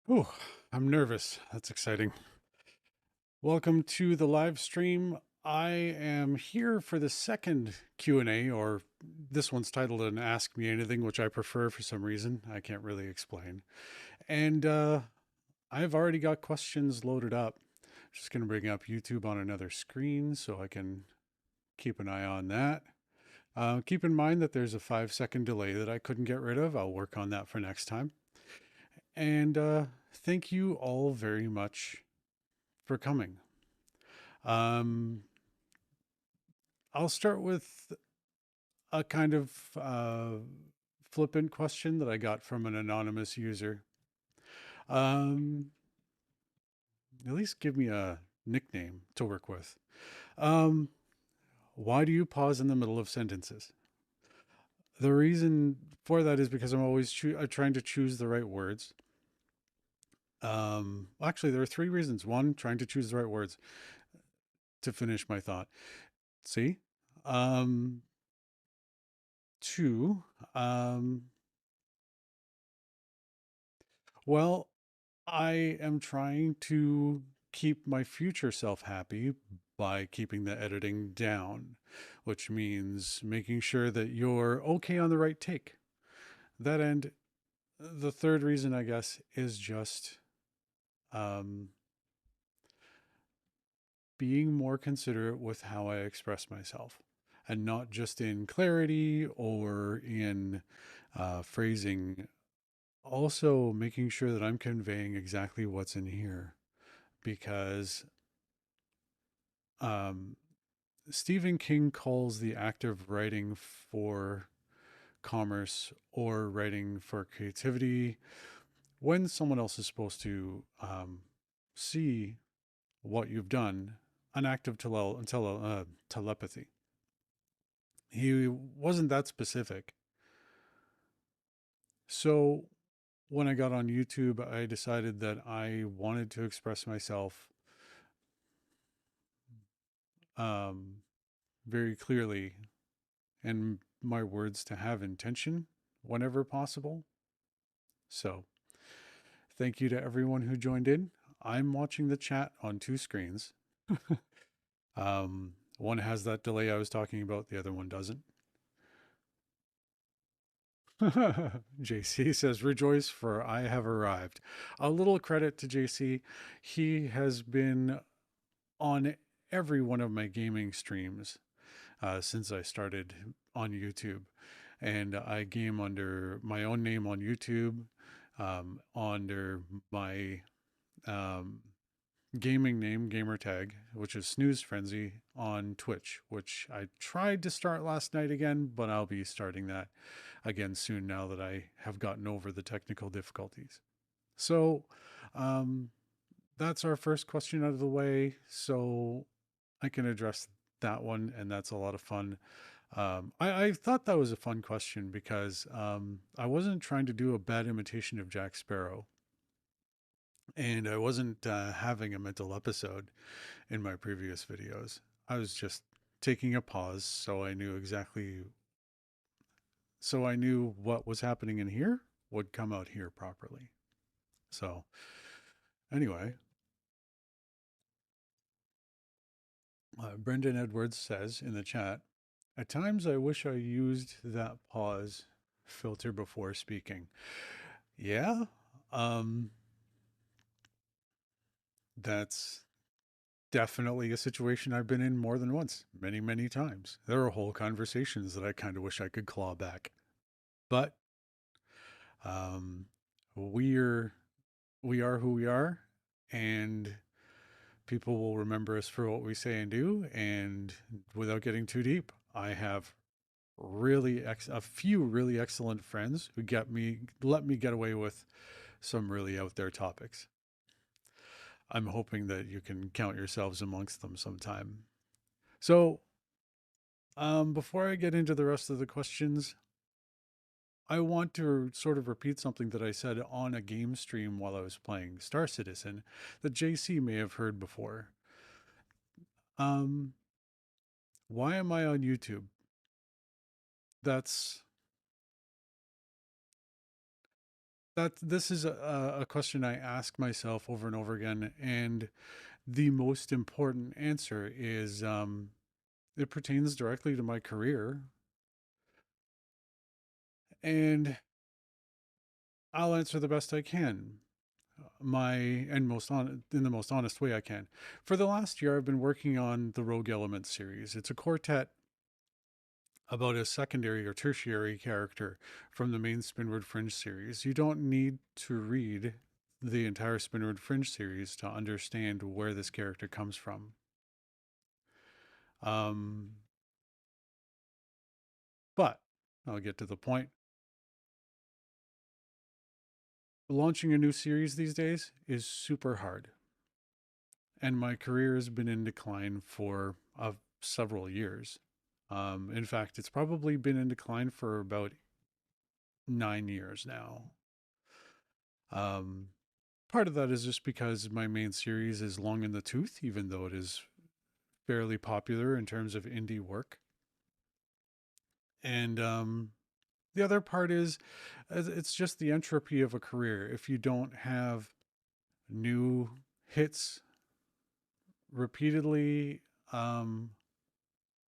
Oh, I'm nervous. That's exciting. Welcome to the live stream. I am here for the second Q&A, or this one's titled an Ask Me Anything, which I prefer for some reason. I can't really explain. And I've already got questions loaded up. Just going to bring up YouTube on another screen so I can keep an eye on that. Keep in mind that there's a 5-second delay that I couldn't get rid of. I'll work on that for next time. And thank you all very much for coming. Um, I'll start with a kind of flippant question that I got from an anonymous user. Um, at least give me a nickname to work with. Um, why do you pause in the middle of sentences? The reason for that is because I'm always trying to choose the right words. Actually, there are three reasons. One, trying to choose the right words to finish my thought. See? Um, two, um, well, I am trying to keep my future self happy by keeping the editing down, which means making sure that you're okay on the right take. That end, the third reason, I guess, is just um, being more considerate with how I express myself and not just in clarity or in phrasing. Also, making sure that I'm conveying exactly what's in here because um, Stephen King calls the act of writing for commerce or writing for creativity when someone else is supposed to see what you've done, an act of telepathy. He wasn't that specific. So when I got on YouTube, I decided that I wanted to express myself um, very clearly and my words to have intention whenever possible. So, thank you to everyone who joined in. I'm watching the chat on two screens. One has that delay I was talking about, the other one doesn't. JC says, Rejoice, for I have arrived. A little credit to JC. He has been on every one of my gaming streams since I started on YouTube. And I game under my own name on YouTube, under my um, gaming name, gamertag, which is Snooze Frenzy on Twitch, which I tried to start last night again, but I'll be starting that again soon now that I have gotten over the technical difficulties. So um, that's our first question out of the way. So I can address that one, and that's a lot of fun. I thought that was a fun question because I wasn't trying to do a bad imitation of Jack Sparrow, and I wasn't having a mental episode in my previous videos. I was just taking a pause so I knew what was happening in here would come out here properly. So anyway, Brendan Edwards says in the chat, at times I wish I used that pause filter before speaking. Yeah, um, that's definitely a situation I've been in more than once, many, many times. There are whole conversations that I kind of wish I could claw back. But um, we're we are who we are, and people will remember us for what we say and do. And without getting too deep, I have a few really excellent friends who let me get away with some really out there topics. I'm hoping that you can count yourselves amongst them sometime. So, before I get into the rest of the questions, I want to sort of repeat something that I said on a game stream while I was playing Star Citizen that JC may have heard before. Um, why am I on YouTube? That's that this is a question I ask myself over and over again, and the most important answer is it pertains directly to my career, and I'll answer the best I can. My and most on in the most honest way I can. For the last year, I've been working on the Rogue Element series. It's a quartet about a secondary or tertiary character from the main Spinward Fringe series. You don't need to read the entire Spinward Fringe series to understand where this character comes from. Um, but I'll get to the point. Launching a new series these days is super hard, and my career has been in decline for several years. In fact, it's probably been in decline for about 9 years now. Um, Part of that is just because my main series is long in the tooth, even though it is fairly popular in terms of indie work. And the other part is it's just the entropy of a career. If you don't have new hits repeatedly, um,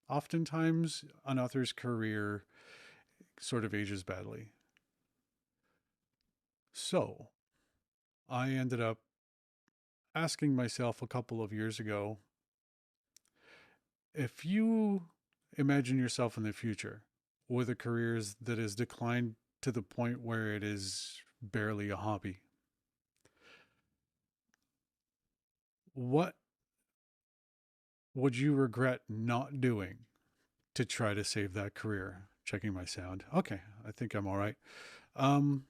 oftentimes an author's career sort of ages badly. So I ended up asking myself a couple of years ago, if you imagine yourself in the future with a career that has declined to the point where it is barely a hobby, what would you regret not doing to try to save that career? Checking my sound. Okay, I think I'm all right. Um,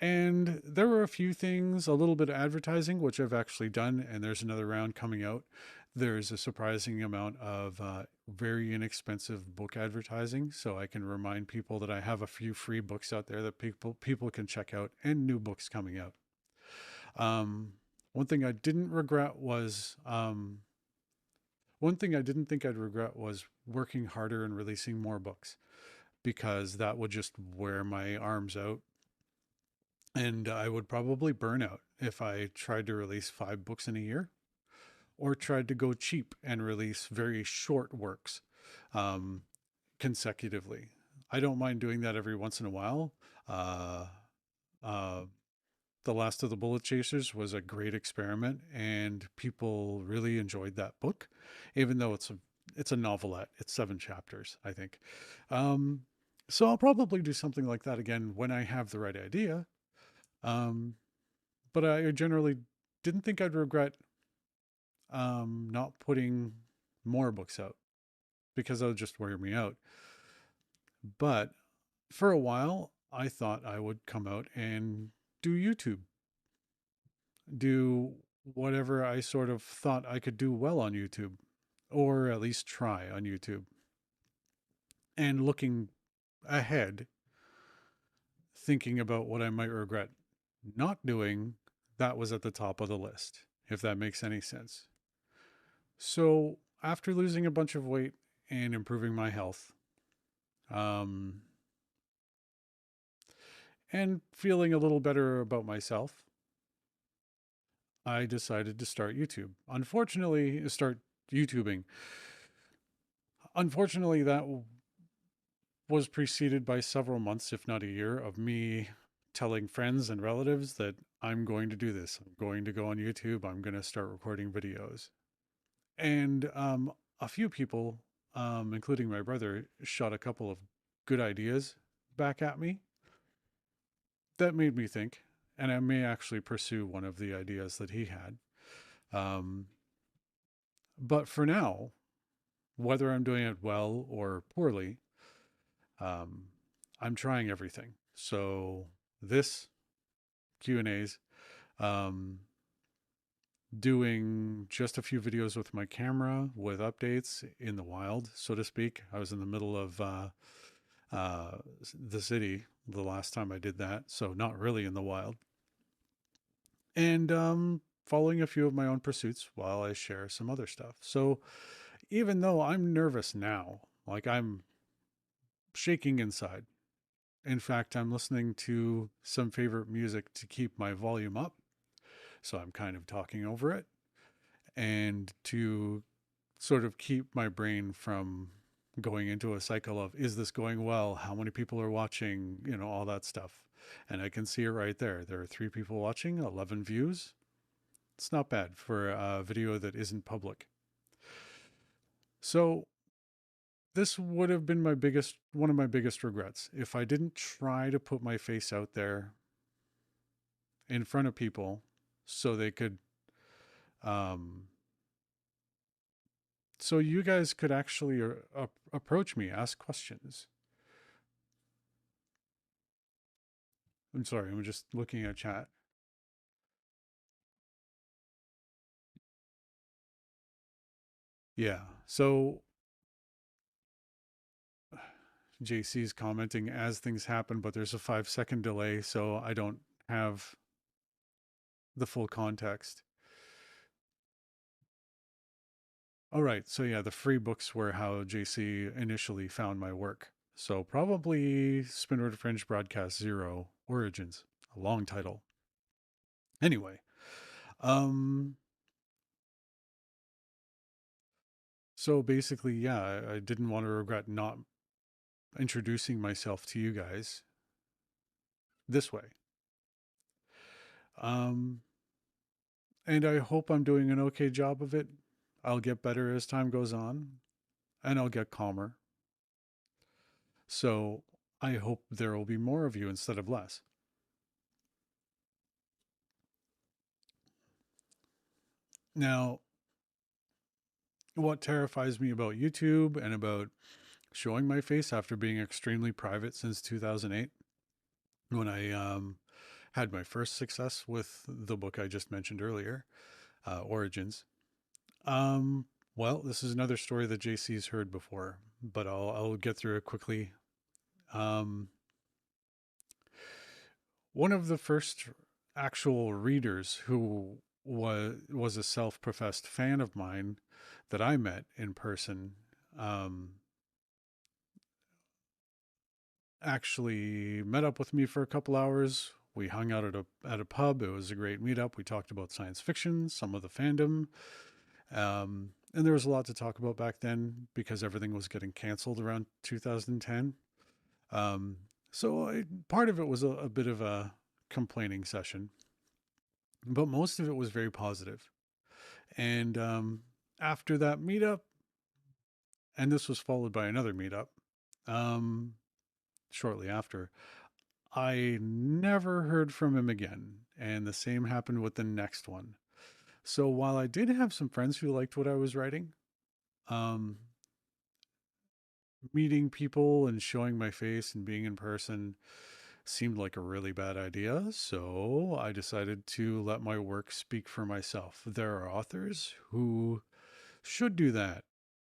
and there were a few things, a little bit of advertising, which I've actually done, and there's another round coming out. There's a surprising amount of very inexpensive book advertising, so I can remind people that I have a few free books out there that people can check out, and new books coming out. Um, one thing I didn't regret was one thing I didn't think I'd regret was working harder and releasing more books, because that would just wear my arms out, and I would probably burn out if I tried to release 5 books in a year or tried to go cheap and release very short works um, consecutively. I don't mind doing that every once in a while. Uh, uh, the Last of the Bullet Chasers was a great experiment, and people really enjoyed that book, even though it's a novelette. It's 7 chapters, I think. Um, so I'll probably do something like that again when I have the right idea. Um, but I generally didn't think I'd regret not putting more books out, because that would just wear me out. But for a while, I thought I would come out and do YouTube, do whatever I sort of thought I could do well on YouTube, or at least try on YouTube. And looking ahead, thinking about what I might regret not doing, that was at the top of the list, if that makes any sense. So after losing a bunch of weight and improving my health, um, and feeling a little better about myself, I decided to start YouTube. Unfortunately, start YouTubing. Unfortunately, that was preceded by several months, if not a year, of me telling friends and relatives that I'm going to do this. I'm going to go on YouTube. I'm going to start recording videos. And a few people, including my brother, shot a couple of good ideas back at me that made me think, and I may actually pursue one of the ideas that he had. Um, but for now, whether I'm doing it well or poorly, um, I'm trying everything. So this Q&As, um, doing just a few videos with my camera with updates in the wild, so to speak. I was in the middle of uh, the city the last time I did that, so not really in the wild. And following a few of my own pursuits while I share some other stuff. So even though I'm nervous now, like I'm shaking inside, In fact, I'm listening to some favorite music to keep my volume up. So I'm kind of talking over it and to sort of keep my brain from going into a cycle of, is this going well? How many people are watching? All that stuff. And I can see it right there. There are 3 people watching, 11 views. It's not bad for a video that isn't public. So this would have been one of my biggest regrets if I didn't try to put my face out there in front of people so they could, um, so you guys could actually approach me, ask questions. I'm sorry, I'm just looking at chat. Yeah. So JC's commenting as things happen, but there's a 5-second delay, so I don't have the full context. All right. So yeah, the free books were how JC initially found my work. So probably Spinrod Fringe Broadcast Zero Origins, a long title. Anyway, um, so basically, yeah, I didn't want to regret not introducing myself to you guys this way. Um, and I hope I'm doing an okay job of it. I'll get better as time goes on and I'll get calmer. So I hope there will be more of you instead of less. Now, what terrifies me about YouTube and about showing my face after being extremely private since 2008, when I had my first success with the book I just mentioned earlier, Origins. Um, well, this is another story that JC's heard before, but I'll get through it quickly. Um, One of the first actual readers who was a self-professed fan of mine that I met in person, um, actually met up with me for a couple hours. We hung out at a pub. It was a great meetup. We talked about science fiction, some of the fandom, and there was a lot to talk about back then because everything was getting canceled around 2010. Um, Part of it was a bit of a complaining session, but most of it was very positive. And after that meetup, and this was followed by another meetup um, shortly after, I never heard from him again. And the same happened with the next one. So while I did have some friends who liked what I was writing, um, meeting people and showing my face and being in person seemed like a really bad idea. So I decided to let my work speak for myself. There are authors who should do that.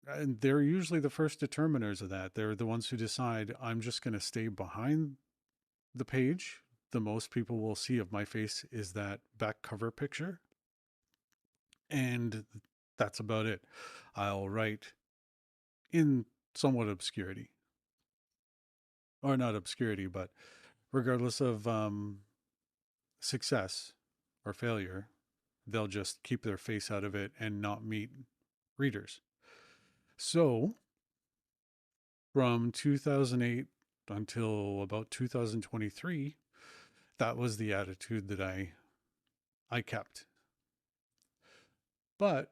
And they're usually the first determiners of that. They're the ones who decide, I'm just going to stay behind the page. The most people will see of my face is that back cover picture. And that's about it. I'll write in somewhat obscurity, or not obscurity, but regardless of success or failure, they'll just keep their face out of it and not meet readers. So from 2008 until about 2023, that was the attitude that I kept. But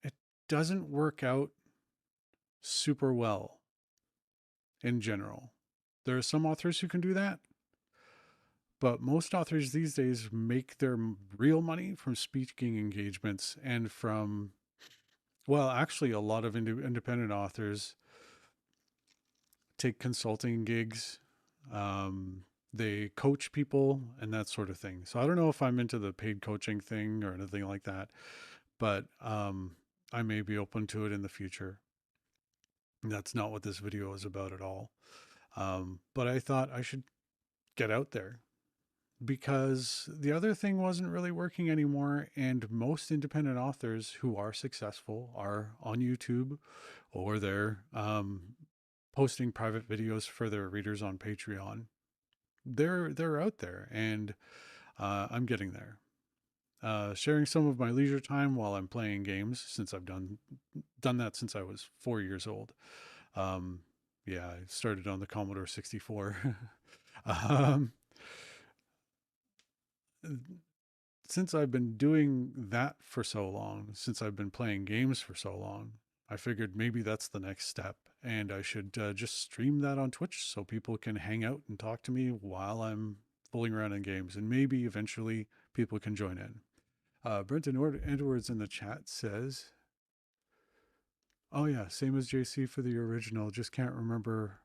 it doesn't work out super well in general. There are some authors who can do that, but most authors these days make their real money from speaking engagements and from, well, actually, a lot of independent authors take consulting gigs. They coach people and that sort of thing. So I don't know if I'm into the paid coaching thing or anything like that, but I may be open to it in the future. That's not what this video is about at all. But I thought I should get out there because the other thing wasn't really working anymore. And most independent authors who are successful are on YouTube or they're posting private videos for their readers on Patreon. They're out there, and I'm getting there. Sharing some of my leisure time while I'm playing games, since I've done that since I was 4 years old. Um, yeah, I started on the Commodore 64. um, since I've been doing that for so long, since I've been playing games for so long, I figured maybe that's the next step. And I should just stream that on Twitch so people can hang out and talk to me while I'm fooling around in games. And maybe eventually people can join in. Brenton Edwards in the chat says, oh, yeah, same as JC for the original. Just can't remember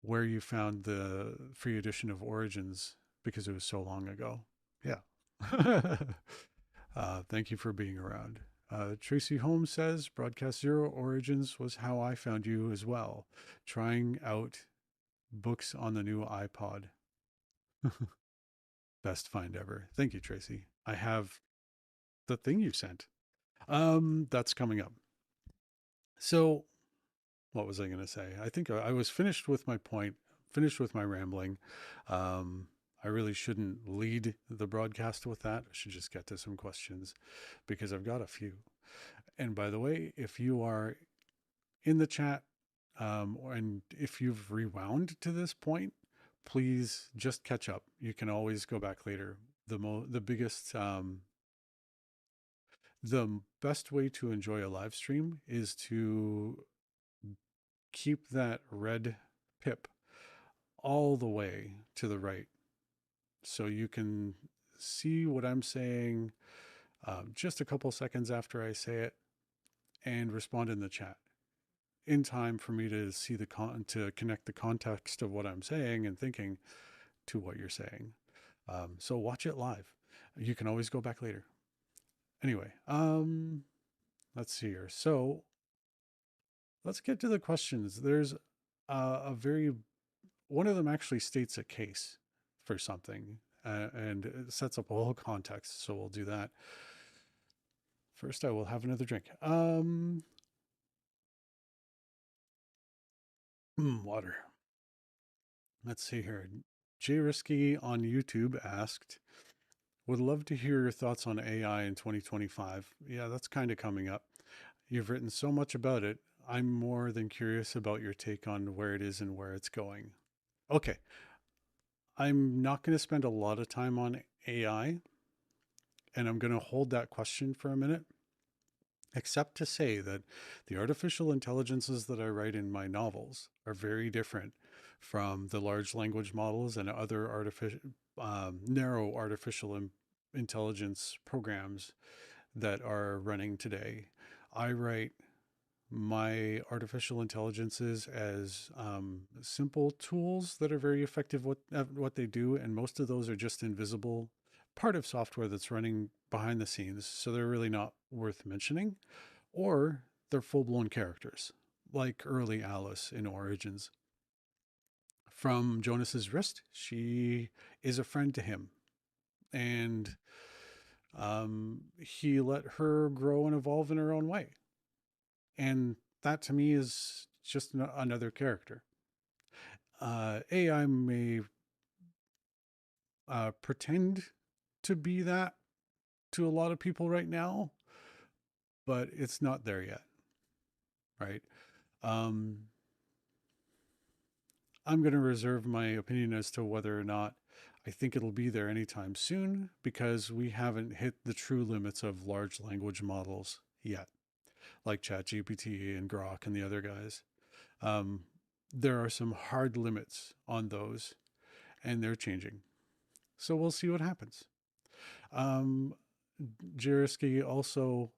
where you found the free edition of Origins because it was so long ago. Yeah. Thank you for being around. Tracy Holmes says, Broadcast Zero Origins was how I found you as well, trying out books on the new iPod. Best find ever. Thank you, Tracy. I have the thing you sent. That's coming up. So, what was I going to say? I think I was finished with my point, finished with my rambling. I really shouldn't lead the broadcast with that. I should just get to some questions because I've got a few. And by the way, if you are in the chat, and if you've rewound to this point, please just catch up. You can always go back later. The best way to enjoy a live stream is to keep that red pip all the way to the right so you can see what I'm saying just a couple seconds after I say it and respond in the chat in time for me to see to connect the context of what I'm saying and thinking to what you're saying. So watch it live. You can always go back later. Anyway, let's see here. So let's get to the questions. There's one of them actually states a case for something and it sets up a whole context. So we'll do that. First, I will have another drink. Water. Let's see here. Jay Risky on YouTube asked, would love to hear your thoughts on AI in 2025. Yeah, that's kind of coming up. You've written so much about it. I'm more than curious about your take on where it is and where it's going. Okay. I'm not going to spend a lot of time on AI, and I'm going to hold that question for a minute, except to say that the artificial intelligences that I write in my novels are very different from the large language models and other narrow artificial intelligence programs that are running today. I write my artificial intelligences as simple tools that are very effective at what they do, and most of those are just invisible part of software that's running behind the scenes, so they're really not worth mentioning, or they're full-blown characters like early Alice in Origins. From Jonas's wrist, she is a friend to him, and he let her grow and evolve in her own way. And that to me is just another character. AI may pretend to be that to a lot of people right now, but it's not there yet, right? I'm going to reserve my opinion as to whether or not I think it'll be there anytime soon because we haven't hit the true limits of large language models yet, like ChatGPT and Grok and the other guys. There are some hard limits on those, and they're changing. So we'll see what happens. Jeriski also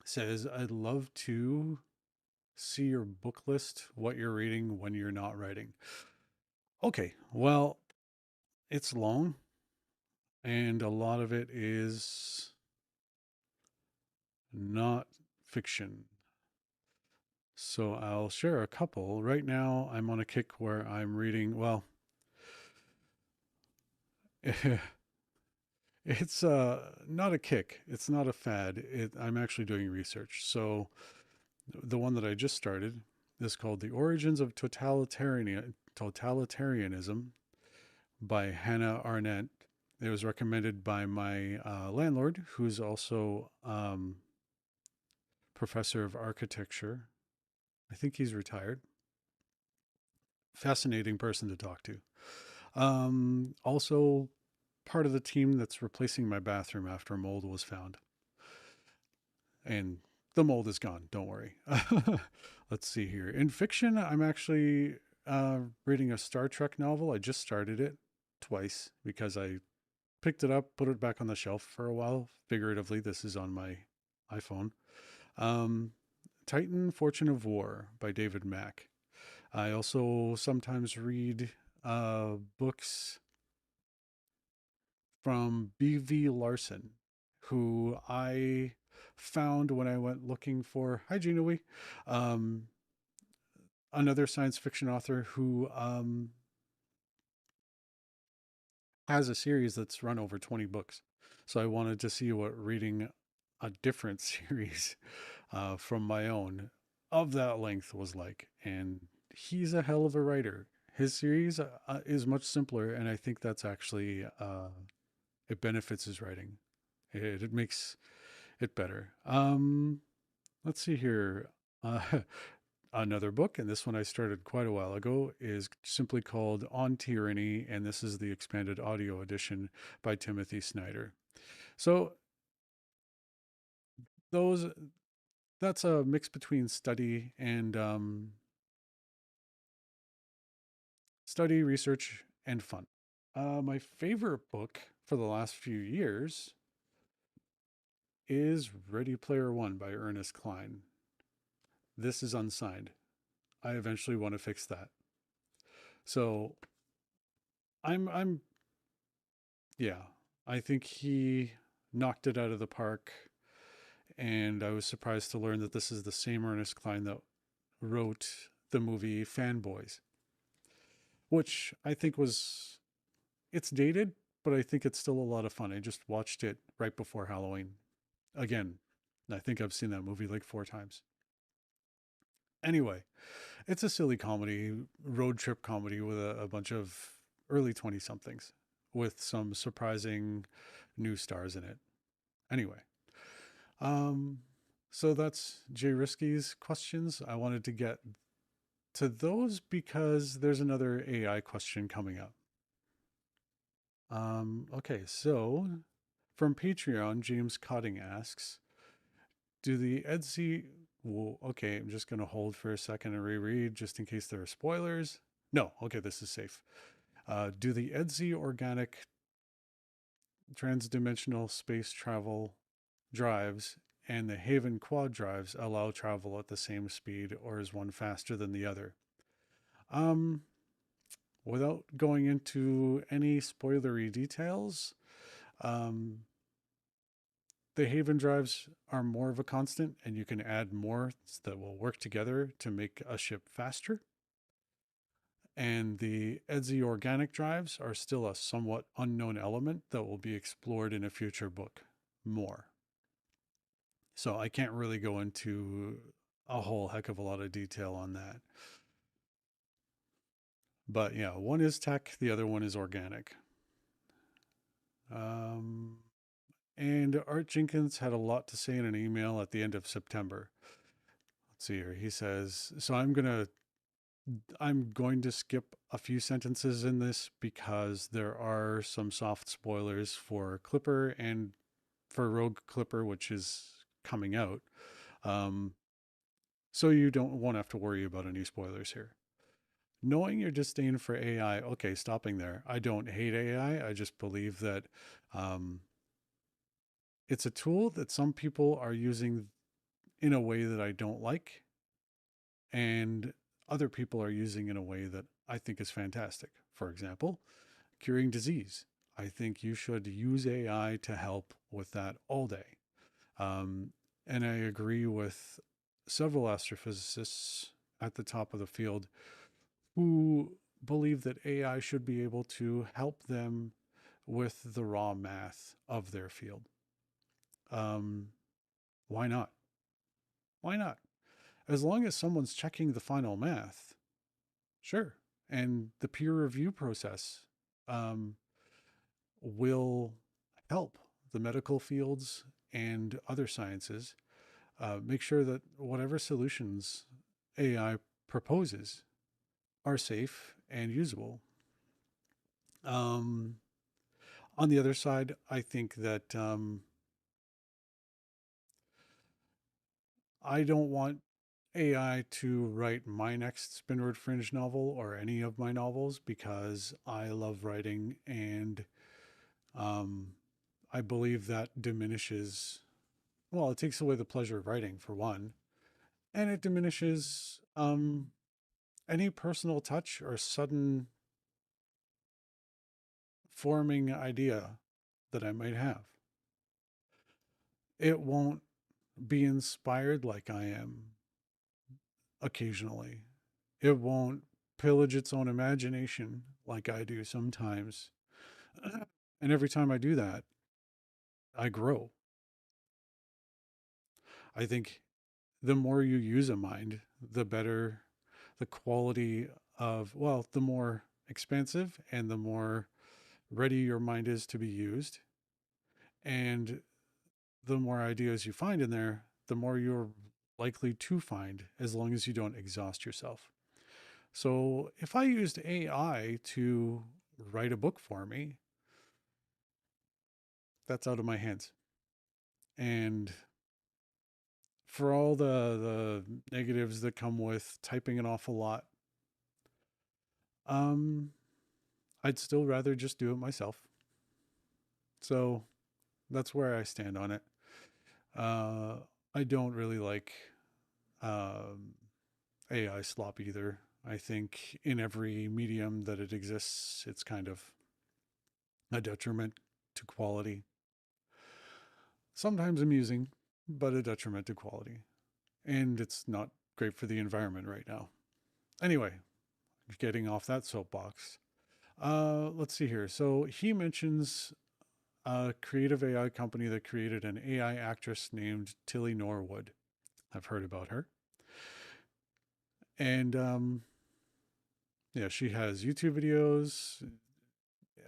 says, I'd love to see your book list, what you're reading when you're not writing. Okay, well, it's long, and a lot of it is not fiction. So I'll share a couple. Right now, I'm on a kick where I'm reading, well, it's not a kick. It's not a fad. I'm actually doing research. So the one that I just started is called The Origins of Totalitarianism by Hannah Arnett. It was recommended by my landlord, who's also professor of architecture. I think he's retired. Fascinating person to talk to. Also, part of the team that's replacing my bathroom after mold was found. And the mold is gone. Don't worry. Let's see here. In fiction, I'm actually reading a Star Trek novel. I just started it twice because I picked it up, put it back on the shelf for a while. Figuratively, this is on my iPhone. Um, Titan Fortune of War by David Mack. I also sometimes read books from B.V. Larson, who I found when I went looking for, hi Gina um, another science fiction author who has a series that's run over 20 books. So I wanted to see what reading a different series from my own of that length was like. And he's a hell of a writer. His series is much simpler, and I think that's actually it benefits his writing. It makes it better. Let's see here. Uh, Another book, and this one I started quite a while ago, is simply called On Tyranny, and this is the expanded audio edition by Timothy Snyder. So those that's a mix between study, research, and fun. My favorite book for the last few years is Ready Player One by Ernest Cline. This is unsigned. I eventually want to fix that. So I'm yeah, I think he knocked it out of the park, and I was surprised to learn that this is the same Ernest Cline that wrote the movie Fanboys, which I think was it's dated, but I think it's still a lot of fun. I just watched it right before Halloween. Again, I think I've seen that movie like 4 times. Anyway, it's a silly comedy, road trip comedy with a bunch of early 20 somethings with some surprising new stars in it. Anyway, um, so that's Jay Risky's questions. I wanted to get to those because there's another AI question coming up. Okay, so from Patreon, James Cotting asks, do the Etsy, well, okay, I'm just going to hold for a second and reread just in case there are spoilers. No, okay, this is safe. Do the Etsy organic transdimensional space travel drives and the Haven quad drives allow travel at the same speed, or is one faster than the other? Um, Without going into any spoilery details, um, the Haven drives are more of a constant, and you can add more that will work together to make a ship faster. And the Etsy organic drives are still a somewhat unknown element that will be explored in a future book more. So I can't really go into a whole heck of a lot of detail on that. But yeah, one is tech, the other one is organic. Um, and Art Jenkins had a lot to say in an email at the end of September. Let's see here. He says, so I'm going to skip a few sentences in this because there are some soft spoilers for Clipper and for Rogue Clipper, which is coming out. Um, so you won't have to worry about any spoilers here. Knowing your disdain for AI, okay, stopping there. I don't hate AI. I just believe that um, it's a tool that some people are using in a way that I don't like, and other people are using in a way that I think is fantastic. For example, curing disease. I think you should use AI to help with that all day. Um, and I agree with several astrophysicists at the top of the field who believe that AI should be able to help them with the raw math of their field. Um, why not? Why not? As long as someone's checking the final math, sure. And the peer review process um, will help the medical fields and other sciences make sure that whatever solutions AI proposes are safe and usable. Um, on the other side, I think that I don't want AI to write my next Spinward Fringe novel or any of my novels because I love writing and um, I believe that diminishes, well, it takes away the pleasure of writing for one, and it diminishes any personal touch or sudden forming idea that I might have. It won't be inspired like I am occasionally. It won't pillage its own imagination like I do sometimes. And every time I do that, I grow. I think the more you use a mind, the better the quality of, well, the more expansive and the more ready your mind is to be used. And the more ideas you find in there, the more you're likely to find as long as you don't exhaust yourself. So if I used AI to write a book for me, that's out of my hands. And for all the negatives that come with typing an awful lot, um, I'd still rather just do it myself. So that's where I stand on it. Uh, I don't really like um, AI slop either. I think in every medium that it exists, it's kind of a detriment to quality. Sometimes amusing, but a detriment to quality. And it's not great for the environment right now. Anyway, getting off that soapbox. Let's see here. So he mentions a creative AI company that created an AI actress named Tilly Norwood. I've heard about her. And yeah, she has YouTube videos.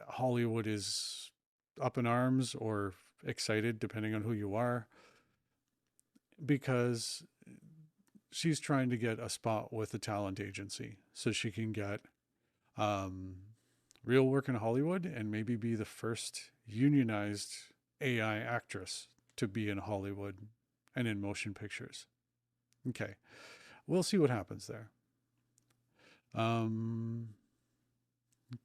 Hollywood is up in arms or excited, depending on who you are, because she's trying to get a spot with a talent agency so she can get um, real work in Hollywood and maybe be the first unionized AI actress to be in Hollywood and in motion pictures. Okay, we'll see what happens there. Um,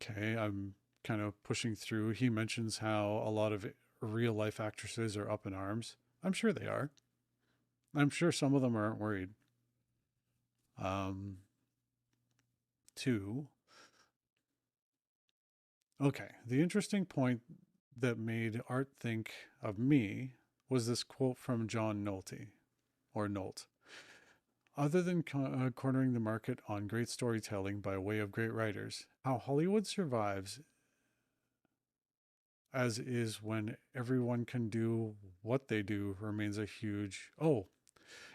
okay, I'm kind of pushing through. He mentions how a lot of real life actresses are up in arms. I'm sure they are. I'm sure some of them aren't worried. Um, two, okay, the interesting point that made art think of me was this quote from John Nolte, or Nolt. Other than cornering the market on great storytelling by way of great writers, how Hollywood survives as is when everyone can do what they do remains a huge. Oh,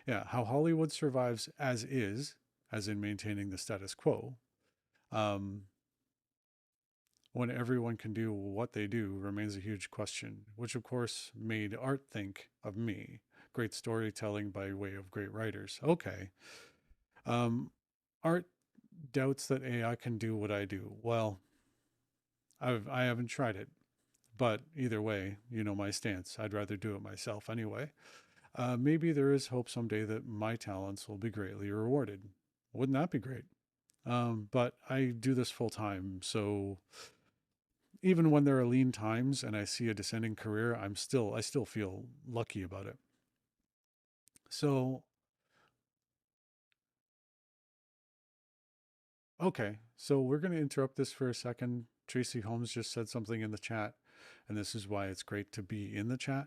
yeah. How Hollywood survives as is, as in maintaining the status quo, um, when everyone can do what they do remains a huge question, which of course made art think of me. Great storytelling by way of great writers. Okay. Um, art doubts that AI can do what I do. Well, I haven't tried it, but either way, you know my stance. I'd rather do it myself anyway. Maybe there is hope someday that my talents will be greatly rewarded. Wouldn't that be great? But I do this full time, so even when there are lean times and I see a descending career, I still feel lucky about it. So, okay. So we're going to interrupt this for a second. Tracy Holmes just said something in the chat, and this is why it's great to be in the chat.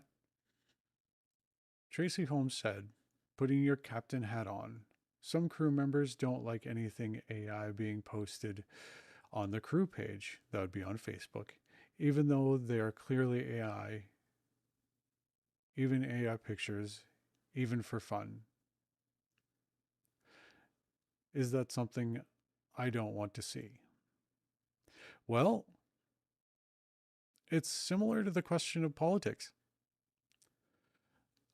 Tracy Holmes said, putting your captain hat on. Some crew members don't like anything AI being posted on the crew page, that would be on Facebook, even though they are clearly AI, even AI pictures, even for fun. Is that something I don't want to see? Well, it's similar to the question of politics.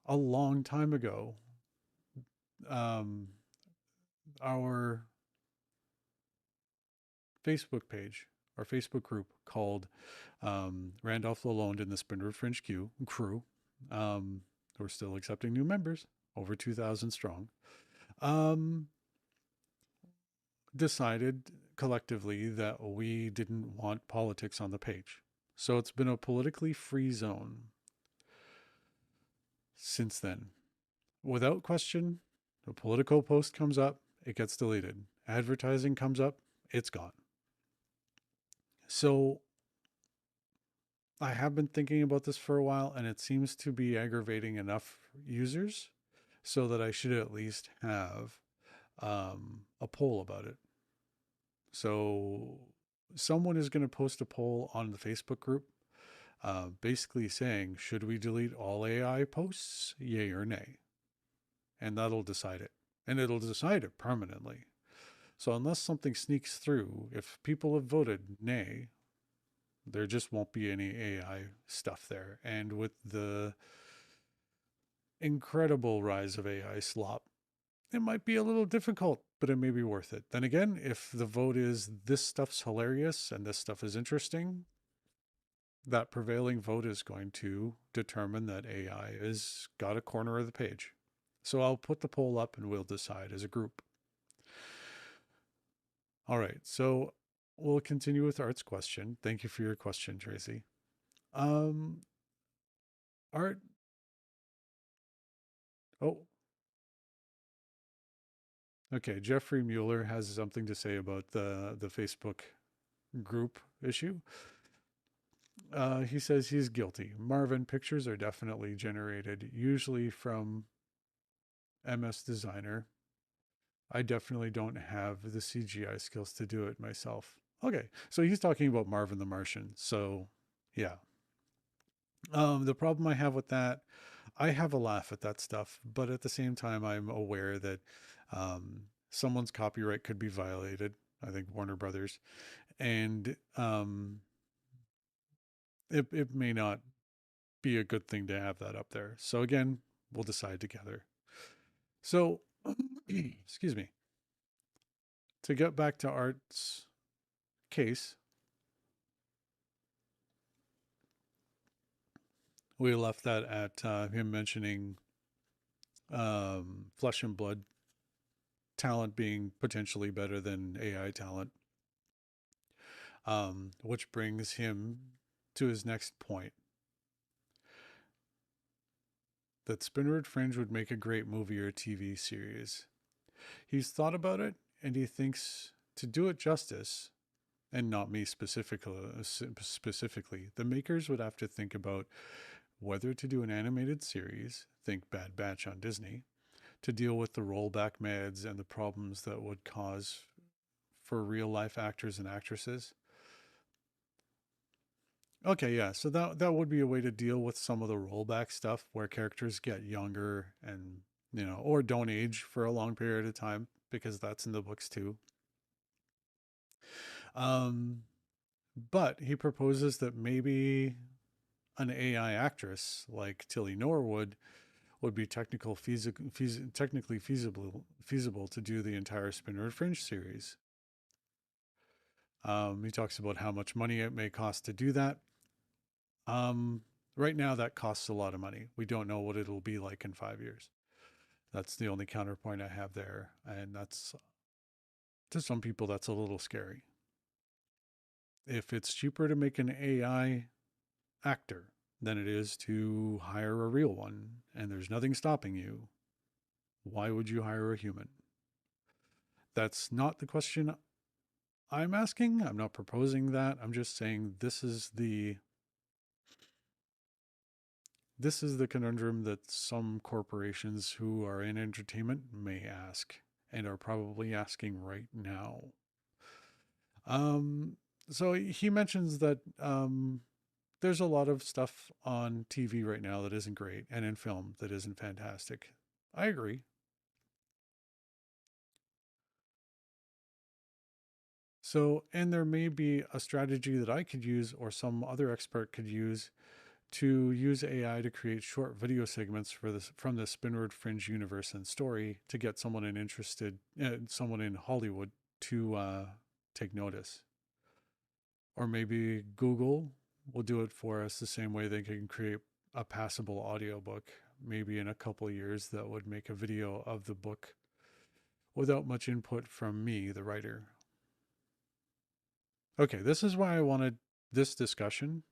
A long time ago, um, our Facebook page, our Facebook group called Randolph Lalonde and the Spinner Fringe crew. Um, we're still accepting new members, over 2,000 strong. Um, decided collectively that we didn't want politics on the page. So it's been a politically free zone since then. Without question, a political post comes up, it gets deleted. Advertising comes up, it's gone. So I have been thinking about this for a while, and it seems to be aggravating enough users so that I should at least have a poll about it. So someone is going to post a poll on the Facebook group, basically saying, should we delete all AI posts, yay or nay? And that'll decide it. And it'll decide it permanently. So unless something sneaks through, if people have voted nay, there just won't be any AI stuff there. And with the incredible rise of AI slop, it might be a little difficult, but it may be worth it. Then again, if the vote is this stuff's hilarious and this stuff is interesting, that prevailing vote is going to determine that AI has got a corner of the page. So I'll put the poll up and we'll decide as a group. All right, so we'll continue with Art's question. Thank you for your question, Tracy. Um, Art, oh, okay. Jeffrey Mueller has something to say about the Facebook group issue. He says he's guilty. Marvin, pictures are definitely generated, usually from MS Designer. I definitely don't have the CGI skills to do it myself. Okay, so he's talking about Marvin the Martian. So, yeah. The problem I have with that, I have a laugh at that stuff, but at the same time, I'm aware that someone's copyright could be violated. I think Warner Brothers, and it may not be a good thing to have that up there. So again, we'll decide together. So, excuse me. To get back to Art's case, we left that at him mentioning flesh and blood talent being potentially better than AI talent, which brings him to his next point. That Spinrad Fringe would make a great movie or TV series. He's thought about it, and he thinks to do it justice, and not me specifically, the makers would have to think about whether to do an animated series, think Bad Batch on Disney, to deal with the rollback meds and the problems that would cause for real life actors and actresses. Okay, yeah, so that would be a way to deal with some of the rollback stuff where characters get younger and, or don't age for a long period of time, because that's in the books too. But he proposes that maybe an AI actress like Tilly Norwood would be technically feasible to do the entire Spinner Fringe series. He talks about how much money it may cost to do that. Right now, that costs a lot of money. We don't know what it'll be like in 5 years. That's the only counterpoint I have there. And that's, to some people, that's a little scary. If it's cheaper to make an AI actor than it is to hire a real one, and there's nothing stopping you, why would you hire a human? That's not the question I'm asking. I'm not proposing that. I'm just saying this is the conundrum that some corporations who are in entertainment may ask and are probably asking right now. So he mentions that there's a lot of stuff on TV right now that isn't great, and in film that isn't fantastic. I agree. So, and there may be a strategy that I could use or some other expert could use to use AI to create short video segments for this from the Spinward Fringe universe and story to get someone in Hollywood to take notice. Or maybe Google will do it for us the same way they can create a passable audiobook. Maybe in a couple of years that would make a video of the book without much input from me, the writer. Okay, this is why I wanted this discussion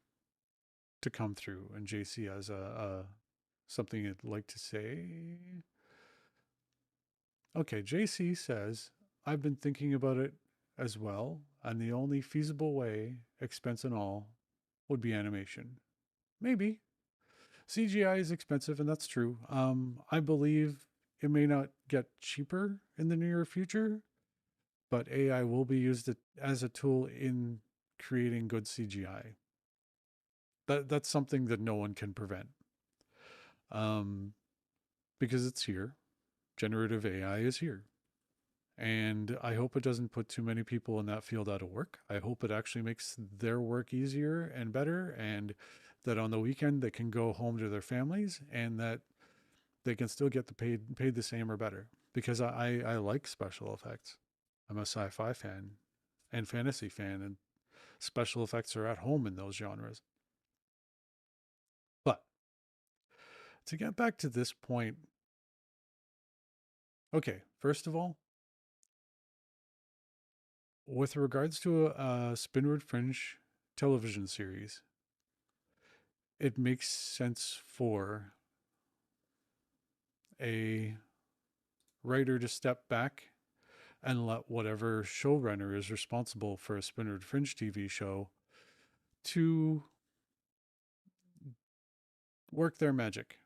to come through, and JC has a something you'd like to say. Okay, JC says, I've been thinking about it as well, and the only feasible way, expense and all, would be animation. Maybe. CGI is expensive, and that's true. I believe it may not get cheaper in the near future, but AI will be used as a tool in creating good CGI. That's something that no one can prevent, um, because it's here. Generative AI is here. And I hope it doesn't put too many people in that field out of work. I hope it actually makes their work easier and better, and that on the weekend they can go home to their families and that they can still get paid the same or better. Because I like special effects. I'm a sci-fi fan and fantasy fan, and special effects are at home in those genres. But to get back to this point, okay, first of all, with regards to a Spinward Fringe television series, it makes sense for a writer to step back and let whatever showrunner is responsible for a Spinward Fringe TV show to work their magic,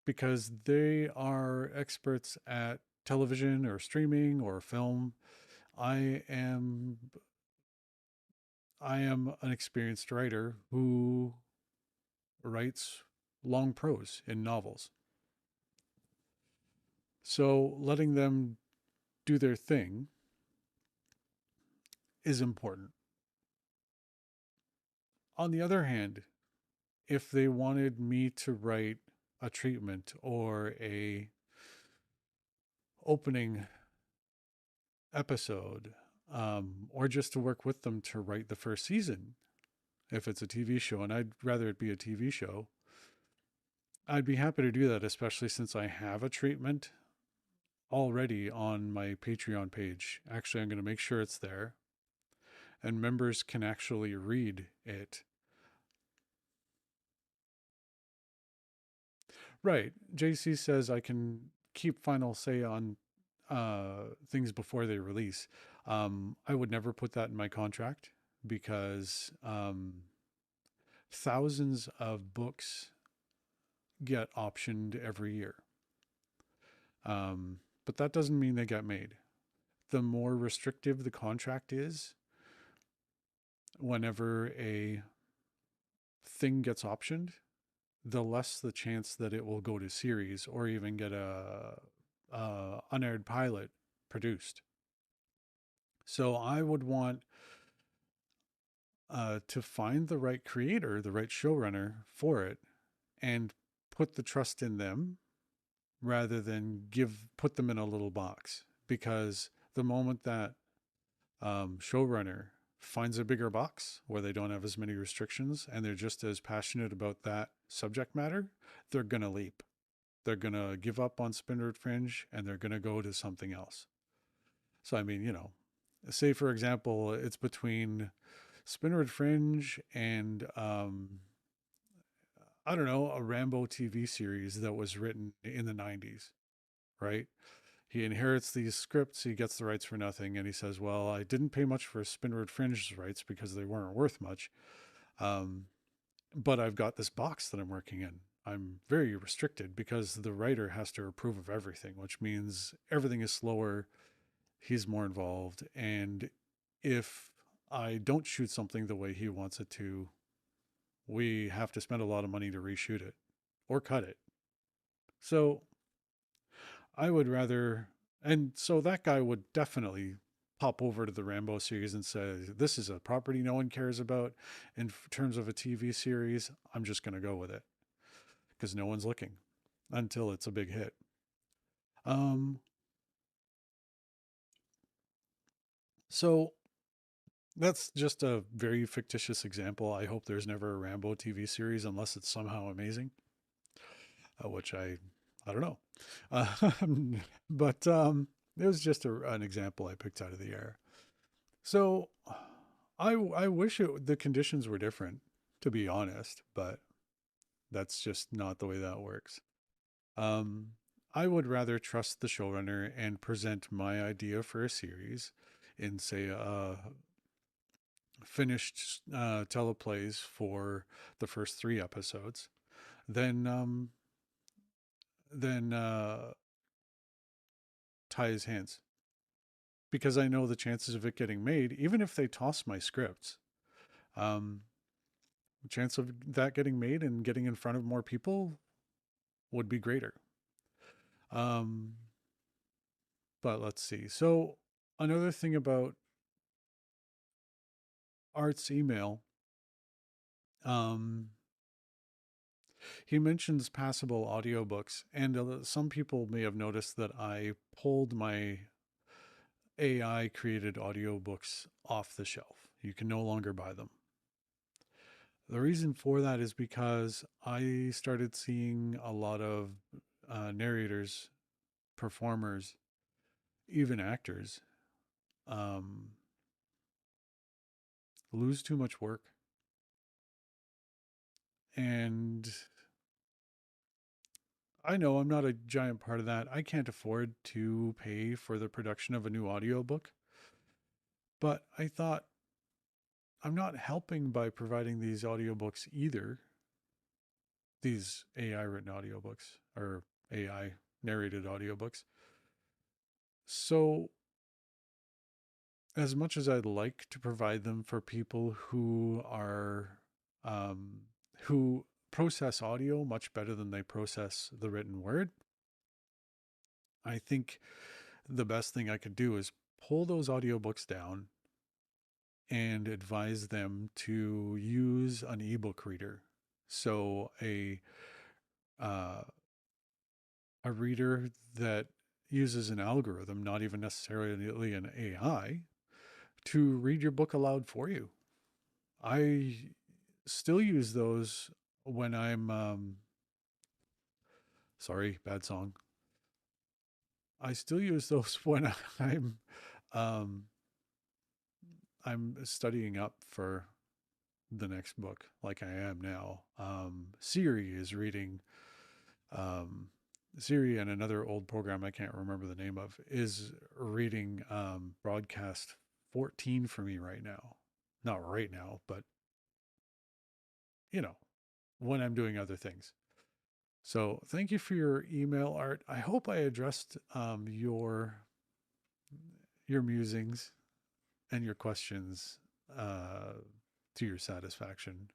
because they are experts at television or streaming or film. I am I am an experienced writer who writes long prose in novels. So letting them do their thing is important. On the other hand, if they wanted me to write a treatment or a opening episode, or just to work with them to write the first season, if it's a TV show, and I'd rather it be a TV show, I'd be happy to do that, especially since I have a treatment already on my Patreon page. Actually, I'm going to make sure it's there and members can actually read it. Right. JC says I can keep final say on things before they release. I would never put that in my contract because thousands of books get optioned every year. But that doesn't mean they get made. The more restrictive the contract is, whenever a thing gets optioned, the less the chance that it will go to series or even get a unaired pilot produced. So I would want to find the right creator, the right showrunner for it, and put the trust in them rather than put them in a little box. Because the moment that showrunner finds a bigger box where they don't have as many restrictions and they're just as passionate about that subject matter, they're going to leap. They're going to give up on Spinward Fringe and they're going to go to something else. So, I mean, say for example, it's between Spinward Fringe and, I don't know, a Rambo TV series that was written in the 90s, right? He inherits these scripts, he gets the rights for nothing, and he says, well, I didn't pay much for Spinward Fringe's rights because they weren't worth much. But I've got this box that I'm working in. I'm very restricted because the writer has to approve of everything, which means everything is slower. He's more involved. And if I don't shoot something the way he wants it to, we have to spend a lot of money to reshoot it or cut it. So I would rather, and so that guy would definitely hop over to the Rambo series and say, this is a property no one cares about in terms of a TV series. I'm just going to go with it because no one's looking until it's a big hit. Um, so that's just a very fictitious example. I hope there's never a Rambo TV series unless it's somehow amazing, which I don't know. Uh, but it was just an example I picked out of the air. So I wish the conditions were different, to be honest, but that's just not the way that works. Um, I would rather trust the showrunner and present my idea for a series in, say, finished teleplays for the first 3 episodes than tie his hands, because I know the chances of it getting made, even if they toss my scripts, um, the chance of that getting made and getting in front of more people would be greater. Um, but let's see. So another thing about Art's email, um, he mentions passable audiobooks, and some people may have noticed that I pulled my AI created audiobooks off the shelf. You can no longer buy them. The reason for that is because I started seeing a lot of narrators, performers, even actors um, lose too much work. And I know I'm not a giant part of that. I can't afford to pay for the production of a new audiobook. But I thought I'm not helping by providing these audiobooks either, these AI written audiobooks or AI narrated audiobooks. So, as much as I'd like to provide them for people um, who process audio much better than they process the written word, I think the best thing I could do is pull those audiobooks down and advise them to use an ebook reader. So uh, a reader that uses an algorithm, not even necessarily an AI, to read your book aloud for you. I still use those when I'm sorry, bad song. I still use those when I'm um, I'm studying up for the next book, like I am now. Siri is reading. Um, Siri and another old program I can't remember the name of is reading broadcast 14 for me right now. Not right now, but you know, when I'm doing other things. So thank you for your email, Art. I hope I addressed your musings and your questions uh, to your satisfaction.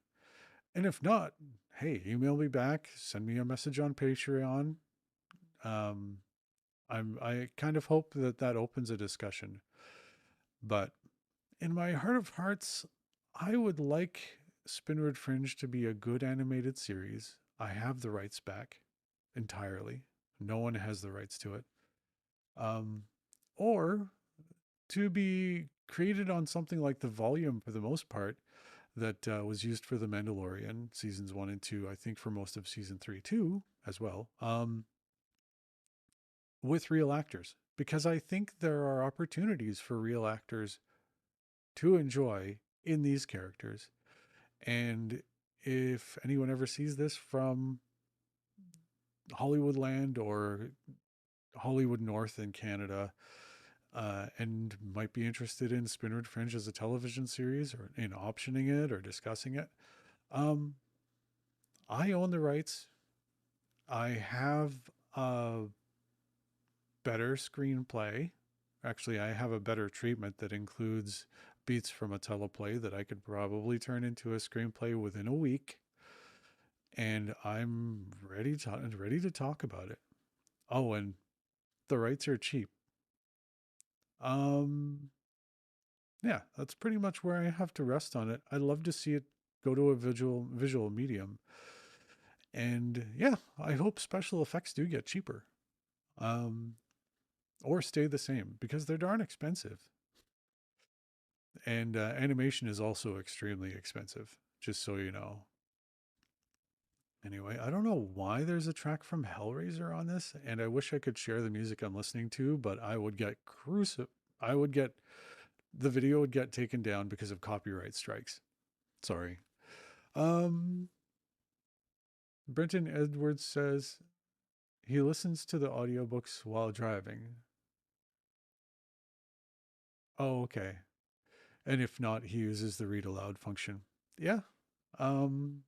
And if not, hey, email me back, send me a message on Patreon. Um, I kind of hope that that opens a discussion. But in my heart of hearts, I would like Spinward Fringe to be a good animated series. I have the rights back entirely. No one has the rights to it. Um, or to be created on something like the volume for the most part that was used for The Mandalorian seasons 1 and 2, I think for most of season 3 too, as well, with real actors. Because I think there are opportunities for real actors to enjoy in these characters. And if anyone ever sees this from Hollywoodland or Hollywood North in Canada, and might be interested in Spinward Fringe as a television series or in optioning it or discussing it, um, I own the rights. I have a better screenplay. Actually, I have a better treatment that includes beats from a teleplay that I could probably turn into a screenplay within a week. And I'm ready to talk about it. Oh, and the rights are cheap. Um, Yeah, that's pretty much where I have to rest on it. I love to see it go to a visual medium. And yeah, I hope special effects do get cheaper. Um, or stay the same because they're darn expensive. And animation is also extremely expensive, just so you know. Anyway, I don't know why there's a track from Hellraiser on this, and I wish I could share the music I'm listening to, but I would get I would get the video would get taken down because of copyright strikes. Sorry. Um, Brenton Edwards says he listens to the audiobooks while driving. Oh, okay. And if not, he uses the read aloud function. Yeah. Um,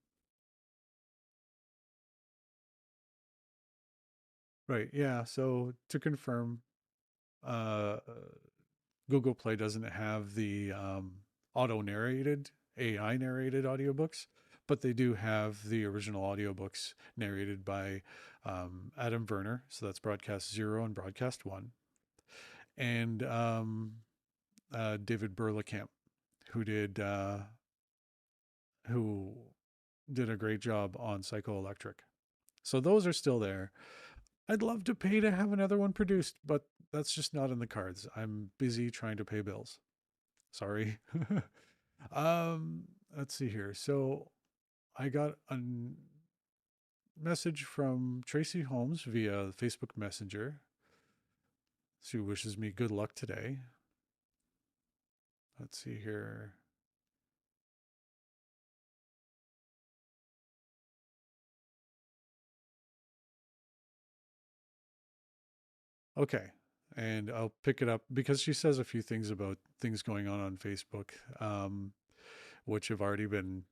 right. Yeah. So to confirm, uh, Google Play doesn't have the auto narrated, AI narrated audiobooks, but they do have the original audiobooks narrated by Adam Werner. So that's Broadcast Zero and Broadcast One. And David Burlekamp, who did uh, who did a great job on Psychoelectric. So those are still there. I'd love to pay to have another one produced, but that's just not in the cards. I'm busy trying to pay bills. Sorry. um, let's see here. So I got a message from Tracy Holmes via Facebook Messenger. She wishes me good luck today. Let's see here. Okay. And I'll pick it up because she says a few things about things going on Facebook, which have already been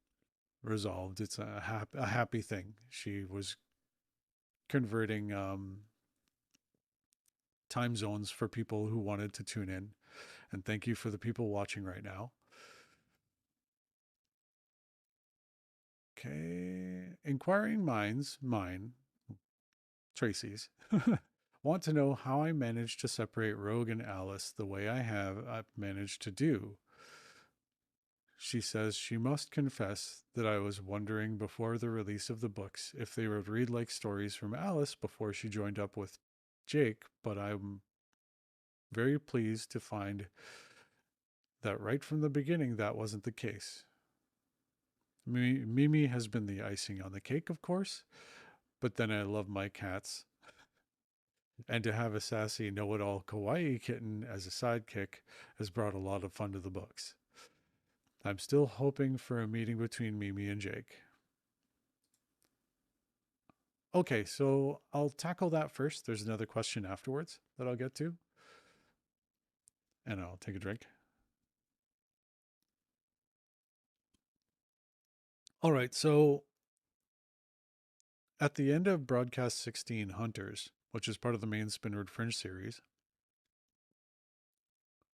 resolved. It's a happy thing. She was converting time zones for people who wanted to tune in. And thank you for the people watching right now. Okay. Inquiring minds, mine, Tracy's, want to know how I managed to separate Rogue and Alice the way I've managed to do. She says she must confess that I was wondering before the release of the books if they would read like stories from Alice before she joined up with Jake, but I'm very pleased to find that right from the beginning that wasn't the case. Mimi has been the icing on the cake, of course, but then I love my cats. And to have a sassy know it all kawaii kitten as a sidekick has brought a lot of fun to the books. I'm still hoping for a meeting between Mimi and Jake. Okay, so I'll tackle that first. There's another question afterwards that I'll get to, and I'll take a drink. All right, so at the end of Broadcast 16 Hunters, which is part of the main Spinrad Fringe series,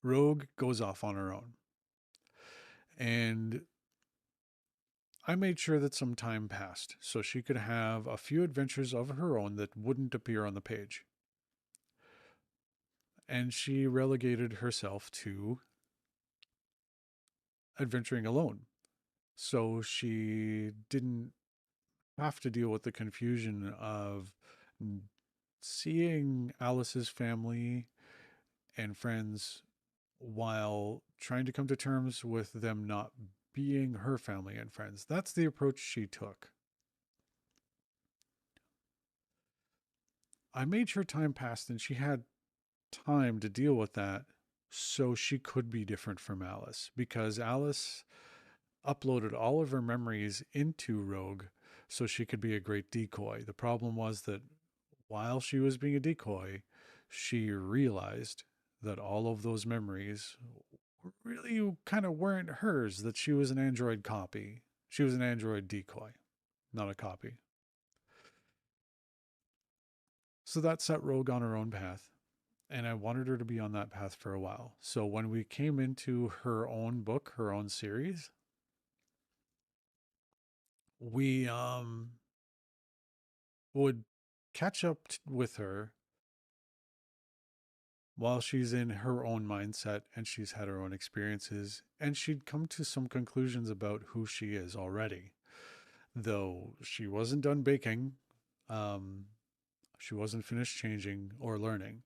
Rogue goes off on her own. And I made sure that some time passed so she could have a few adventures of her own that wouldn't appear on the page. And she relegated herself to adventuring alone. So she didn't have to deal with the confusion of seeing Alice's family and friends while trying to come to terms with them not being her family and friends. That's the approach she took. I made sure time passed and she had time to deal with that so she could be different from Alice because Alice uploaded all of her memories into Rogue so she could be a great decoy. The problem was that while she was being a decoy, she realized that all of those memories really kind of weren't hers, that she was an android copy. She was an android decoy, not a copy. So that set Rogue on her own path. And I wanted her to be on that path for a while. So when we came into her own book, her own series, we would catch up with her while she's in her own mindset and she's had her own experiences, and she'd come to some conclusions about who she is already. Though she wasn't done baking, um, she wasn't finished changing or learning.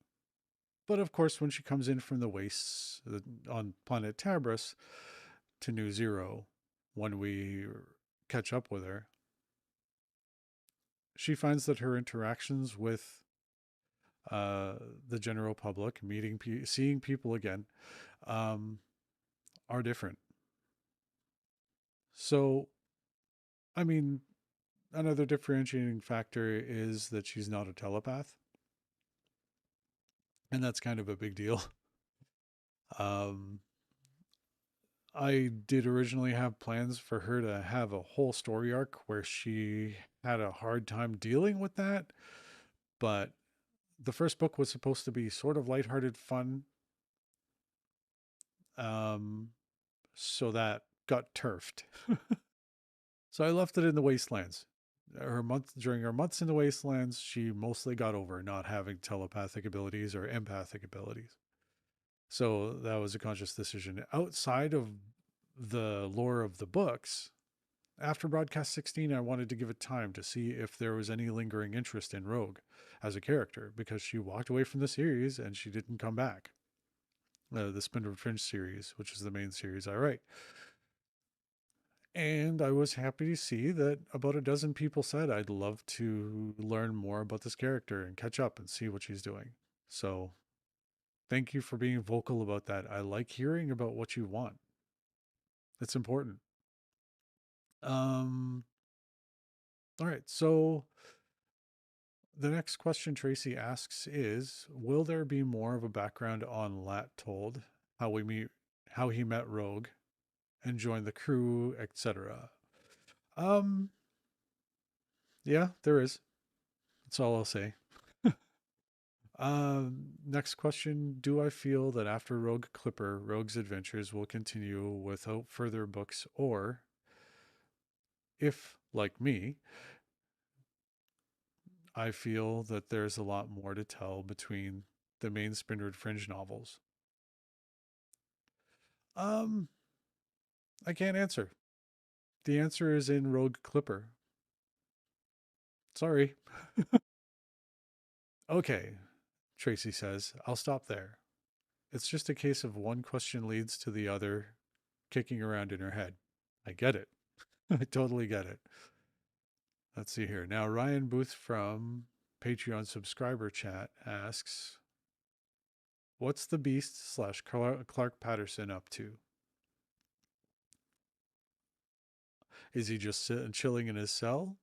But of course, when she comes in from the wastes on planet Tabris to New Zero, when we catch up with her, she finds that her interactions with uh, the general public, seeing people again, um, are different. So, I mean, another differentiating factor is that she's not a telepath, and that's kind of a big deal. Um, I did originally have plans for her to have a whole story arc where she had a hard time dealing with that, but the first book was supposed to be sort of lighthearted fun. Um, so that got turfed. So I left it in the wastelands. During her months in the wastelands, she mostly got over not having telepathic abilities or empathic abilities. So that was a conscious decision. Outside of the lore of the books, after broadcast 16, I wanted to give it time to see if there was any lingering interest in Rogue as a character, because she walked away from the series and she didn't come back. The Spindle Fringe series, which is the main series I write. And I was happy to see that about a dozen people said I'd love to learn more about this character and catch up and see what she's doing. So thank you for being vocal about that. I like hearing about what you want. It's important. Um, all right. So the next question Tracy asks is, will there be more of a background on Lat Told, how he met Rogue and joined the crew, etc.? Um, yeah, there is. That's all I'll say. Next question. Do I feel that after Rogue Clipper, Rogue's adventures will continue without further books, or if, like me, I feel that there's a lot more to tell between the main Spindred Fringe novels? Um, I can't answer. The answer is in Rogue Clipper. Sorry. Okay, Tracy says, I'll stop there. It's just a case of one question leads to the other kicking around in her head. I get it. I totally get it. Let's see here. Now, Ryan Booth from Patreon subscriber chat asks, what's the Beast slash Clark Patterson up to? Is he just sitting chilling in his cell?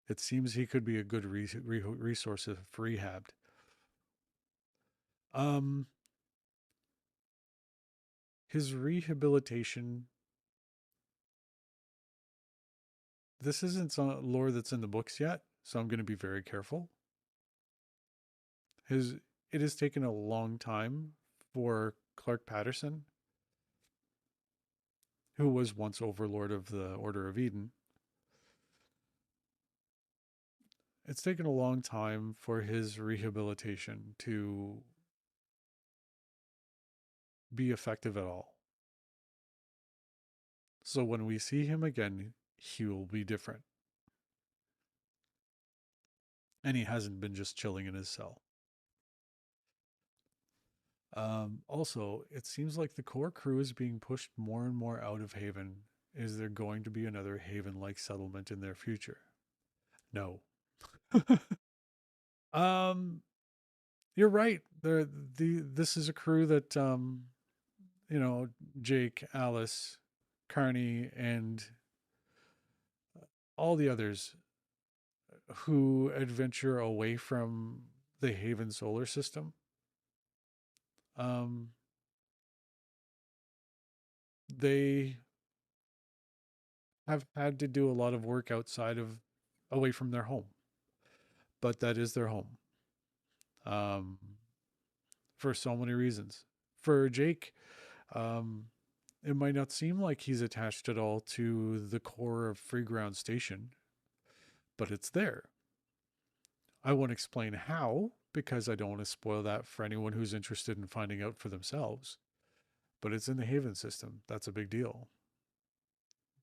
It seems he could be a good resource if rehabbed. Um, his rehabilitation. This isn't some lore that's in the books yet, so I'm going to be very careful. His It has taken a long time for Clark Patterson, who was once Overlord of the Order of Eden. It's taken a long time for his rehabilitation to be effective at all. So when we see him again, he will be different. And he hasn't been just chilling in his cell. Also, it seems like the core crew is being pushed more and more out of Haven. Is there going to be another Haven like settlement in their future? No. um, you're right. This is a crew that you know, Jake, Alice, Carney, and all the others who adventure away from the Haven solar system. Um, they have had to do a lot of work away from their home, but that is their home, um, for so many reasons. For Jake, um, it might not seem like he's attached at all to the core of Free Ground Station, but it's there. I won't explain how, because I don't want to spoil that for anyone who's interested in finding out for themselves. But it's in the Haven system. That's a big deal.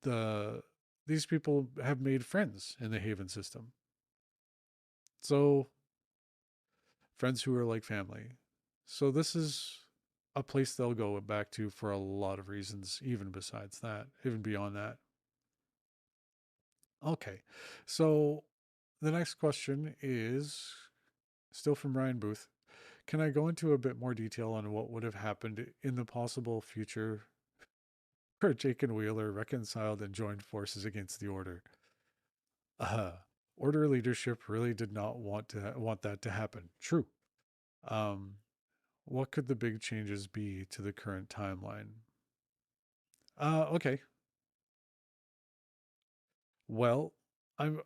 The These people have made friends in the Haven system. So friends who are like family. So this is a place they'll go back to for a lot of reasons, even besides that, even beyond that. Okay. So the next question is still from Ryan Booth. Can I go into a bit more detail on what would have happened in the possible future where Jake and Wheeler reconciled and joined forces against the Order? Uh, Order leadership really did not want that to happen. True. Um, what could the big changes be to the current timeline? Okay. Well, I'm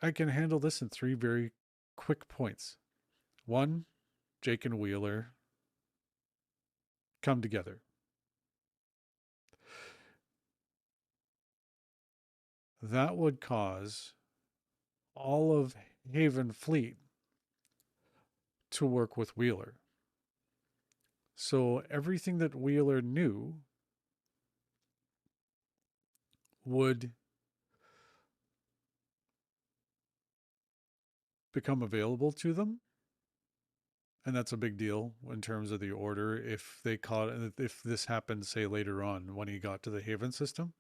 I can handle this in three very quick points. One, Jake and Wheeler come together. That would cause all of Haven Fleet to work with Wheeler. So everything that Wheeler knew would become available to them. And that's a big deal in terms of the Order. If this happened, say later on when he got to the Haven system,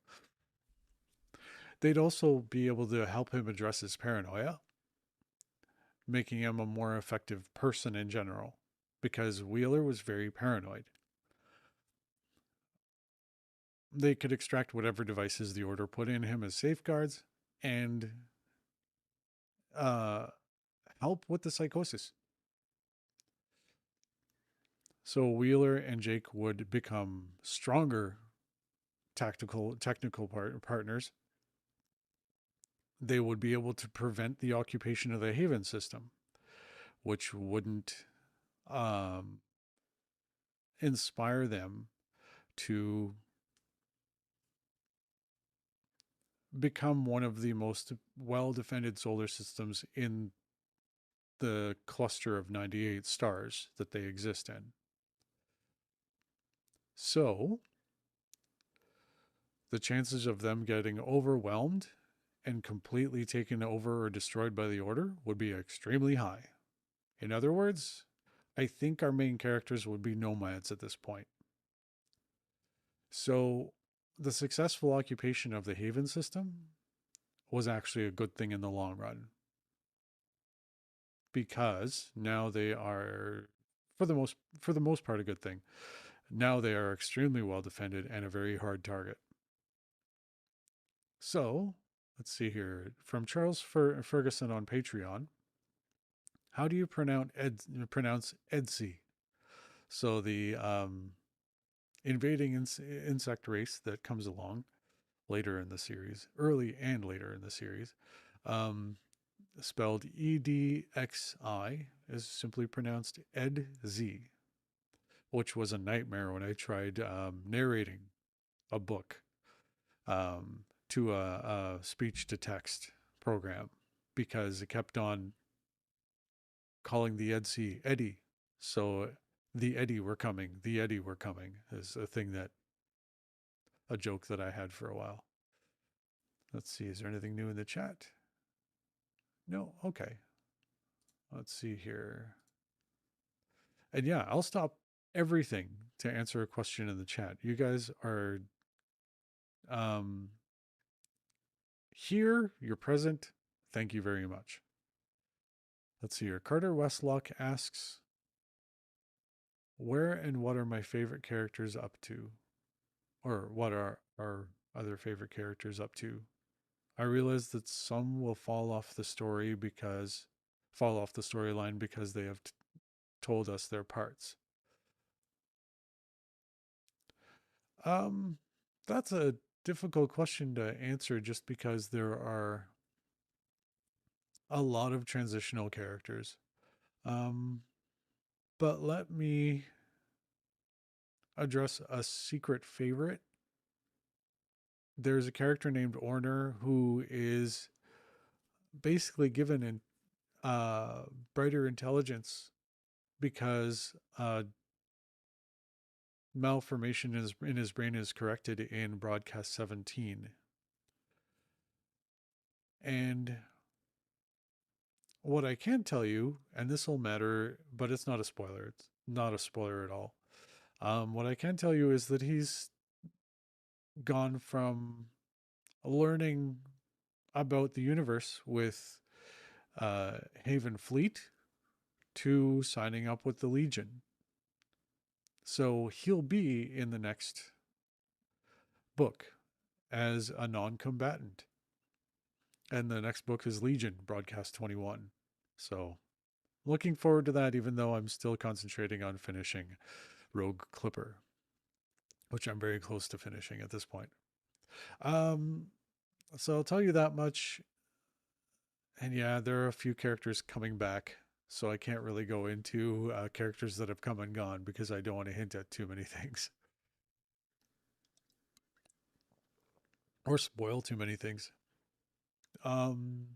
they'd also be able to help him address his paranoia, making him a more effective person in general, because Wheeler was very paranoid. They could extract whatever devices the Order put in him as safeguards and uh, help with the psychosis. So Wheeler and Jake would become stronger technical partners. They would be able to prevent the occupation of the Haven system, which wouldn't um, inspire them to become one of the most well defended solar systems in the cluster of 98 stars that they exist in. So, the chances of them getting overwhelmed and completely taken over or destroyed by the Order would be extremely high. In other words, I think our main characters would be nomads at this point. So, the successful occupation of the Haven system was actually a good thing in the long run, because now they are for the most part a good thing. Now they are extremely well defended and a very hard target. So, let's see here from Charles Ferguson on Patreon. How do you pronounce Edsy? So the invading insect race that comes along later in the series, early and later in the series, um, spelled EDXI, is simply pronounced Edz, which was a nightmare when I tried narrating a book to a speech to text program, because it kept on calling the Edsy Eddie. So the Eddie were coming, the Eddie were coming is a joke that I had for a while. Let's see, is there anything new in the chat? No? Okay. Let's see here. And yeah, I'll stop everything to answer a question in the chat. You guys are um, here, you're present. Thank you very much. Let's see here. Carter Westlock asks, where and what are my favorite characters up to? Or what are our other favorite characters up to? I realize that some will fall off the storyline because they have told us their parts. Um, that's a difficult question to answer, just because there are a lot of transitional characters. Um, but let me address a secret favorite. There's a character named Orner who is basically given uh, brighter intelligence because malformation in his brain is corrected in broadcast 17. And what I can tell you, and this will matter, but it's not a spoiler. It's not a spoiler at all. What I can tell you is that he's gone from learning about the universe with Haven Fleet to signing up with the Legion. So he'll be in the next book as a non combatant. And the next book is Legion, Broadcast 21. So looking forward to that, even though I'm still concentrating on finishing Rogue Clipper, which I'm very close to finishing at this point. Um, so I'll tell you that much. And yeah, there are a few characters coming back. So I can't really go into characters that have come and gone because I don't want to hint at too many things or spoil too many things. Um,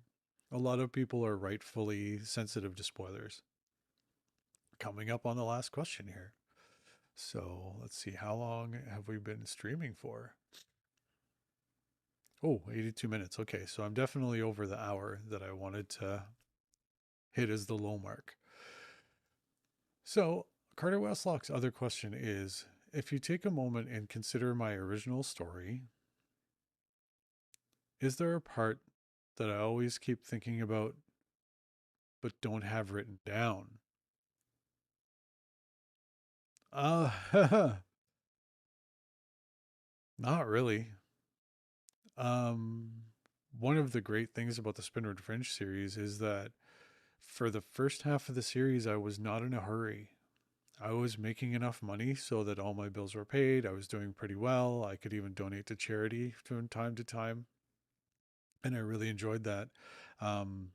a lot of people are rightfully sensitive to spoilers. Coming up on the last question here. So let's see, how long have we been streaming for? Oh, 82 minutes. Okay, so I'm definitely over the hour that I wanted to hit as the low mark. So Carter Westlock's other question is, if you take a moment and consider my original story, is there a part that I always keep thinking about but don't have written down? Uh, not really. Um, one of the great things about the Spinrad Fringe series is that for the first half of the series, I was not in a hurry. I was making enough money so that all my bills were paid. I was doing pretty well. I could even donate to charity from time to time. And I really enjoyed that. Um,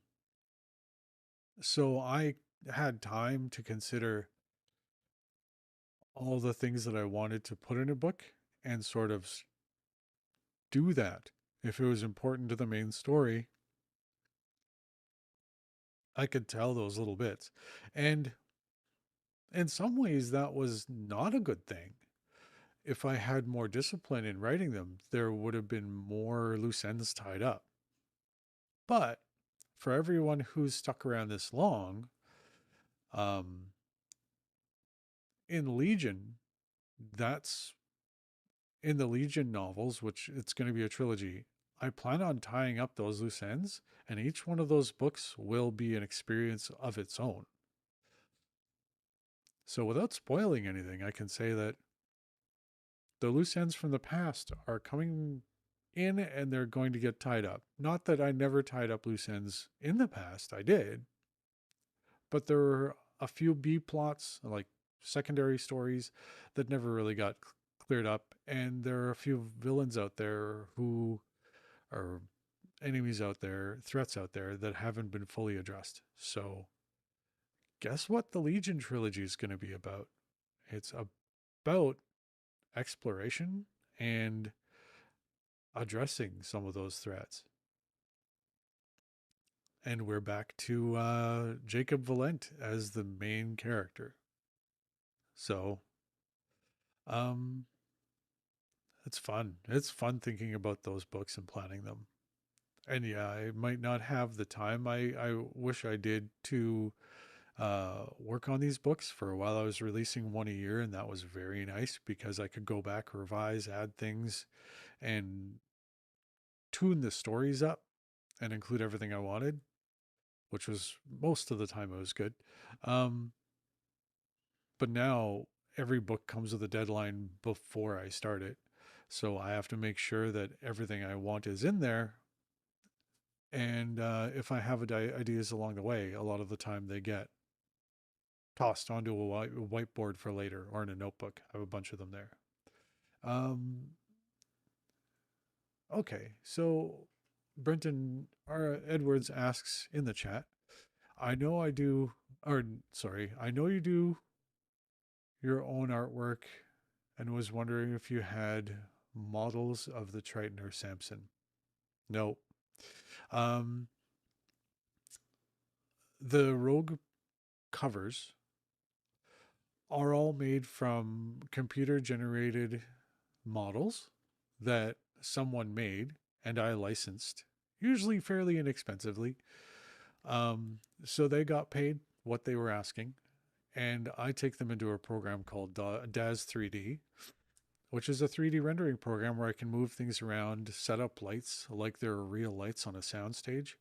so I had time to consider all the things that I wanted to put in a book and sort of do that. If it was important to the main story, I could tell those little bits. And in some ways, that was not a good thing. If I had more discipline in writing them, there would have been more loose ends tied up. But for everyone who's stuck around this long, um, in Legion, that's in the Legion novels, which it's going to be a trilogy. I plan on tying up those loose ends, and each one of those books will be an experience of its own. So, without spoiling anything, I can say that the loose ends from the past are coming in and they're going to get tied up. Not that I never tied up loose ends in the past, I did, but there were a few B plots, like secondary stories, that never really got cleared up. And there are a few villains out there who are enemies out there, threats out there that haven't been fully addressed. So, guess what the Legion trilogy is going to be about? It's about exploration and addressing some of those threats. And we're back to Jacob Valent as the main character. So, um, it's fun. It's fun thinking about those books and planning them. And yeah, I might not have the time I wish I did to work on these books. For a while, I was releasing one a year, and that was very nice because I could go back, revise, add things, and tune the stories up and include everything I wanted, which was most of the time it was good. Um, but now every book comes with a deadline before I start it. So I have to make sure that everything I want is in there. And if I have ideas along the way, a lot of the time they get tossed onto a whiteboard for later or in a notebook. I have a bunch of them there. Um, okay, so Brenton Edwards asks in the chat, I know I do, or sorry, I know you do your own artwork and was wondering if you had models of the Triton or Samson. No. Um, The Rogue covers are all made from computer generated models that someone made and I licensed, usually fairly inexpensively. So they got paid what they were asking, and I take them into a program called DAZ 3D, which is a 3D rendering program where I can move things around, set up lights like there are real lights on a soundstage,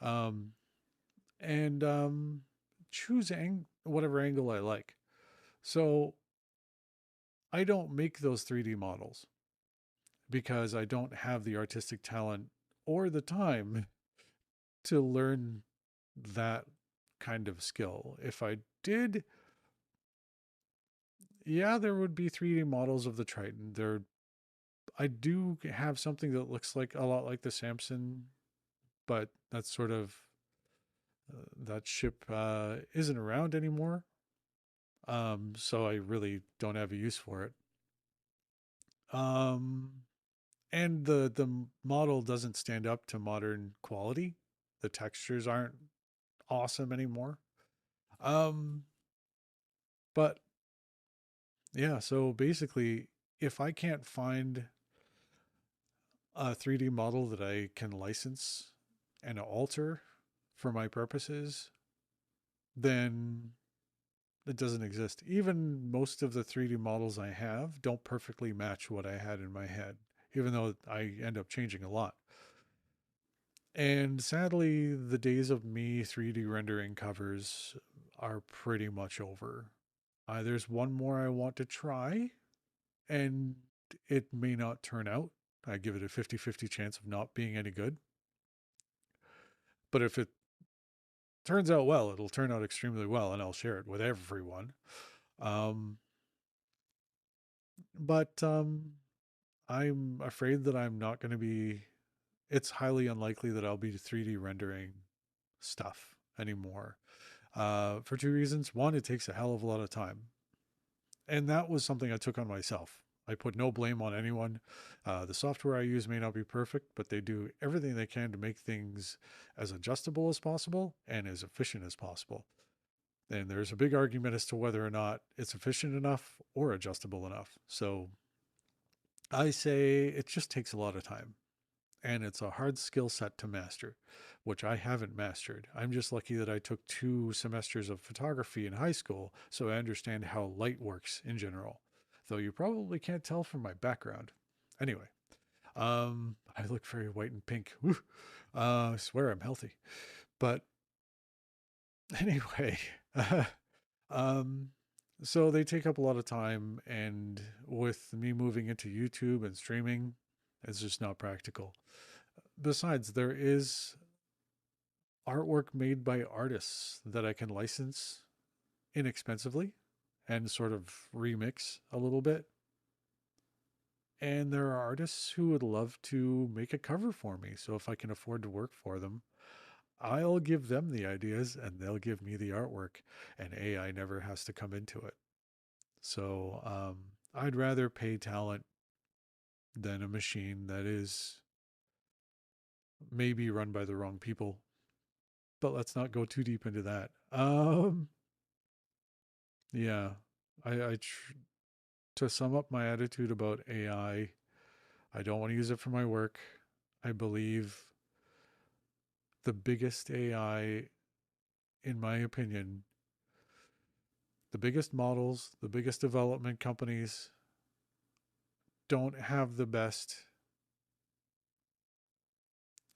um, and choose whatever angle I like. So I don't make those 3D models because I don't have the artistic talent or the time to learn that kind of skill. If I did, yeah, there would be 3D models of the Triton. I do have something that looks like a lot like the Samson, but that's sort of that ship isn't around anymore. So I really don't have a use for it. Um, and the model doesn't stand up to modern quality. The textures aren't awesome anymore. Um, but yeah, so basically, if I can't find a 3D model that I can license and alter for my purposes, then it doesn't exist. Even most of the 3D models I have don't perfectly match what I had in my head, even though I end up changing a lot. And sadly, the days of me 3D rendering covers are pretty much over. There's one more I want to try, and it may not turn out. I give it a 50-50 chance of not being any good. But if it turns out well, it'll turn out extremely well, and I'll share it with everyone. Um, but I'm afraid that I'm not going to be, it's highly unlikely that I'll be 3D rendering stuff anymore. For two reasons. One, it takes a hell of a lot of time. And that was something I took on myself. I put no blame on anyone. The software I use may not be perfect, but they do everything they can to make things as adjustable as possible and as efficient as possible. And there's a big argument as to whether or not it's efficient enough or adjustable enough. So I say it just takes a lot of time and it's a hard skill set to master, which I haven't mastered. I'm just lucky that I took 2 semesters of photography in high school, so I understand how light works in general, though you probably can't tell from my background. Anyway, I look very white and pink. I swear I'm healthy. But anyway, um, so they take up a lot of time, and with me moving into YouTube and streaming, it's just not practical. Besides, there is artwork made by artists that I can license inexpensively and sort of remix a little bit. And there are artists who would love to make a cover for me. So if I can afford to work for them, I'll give them the ideas and they'll give me the artwork. And AI never has to come into it. So I'd rather pay talent than a machine that is maybe run by the wrong people. But let's not go too deep into that. Yeah, I to sum up my attitude about I don't want to use it for my work. I believe the biggest AI, in my opinion, the biggest models, the biggest development companies don't have the best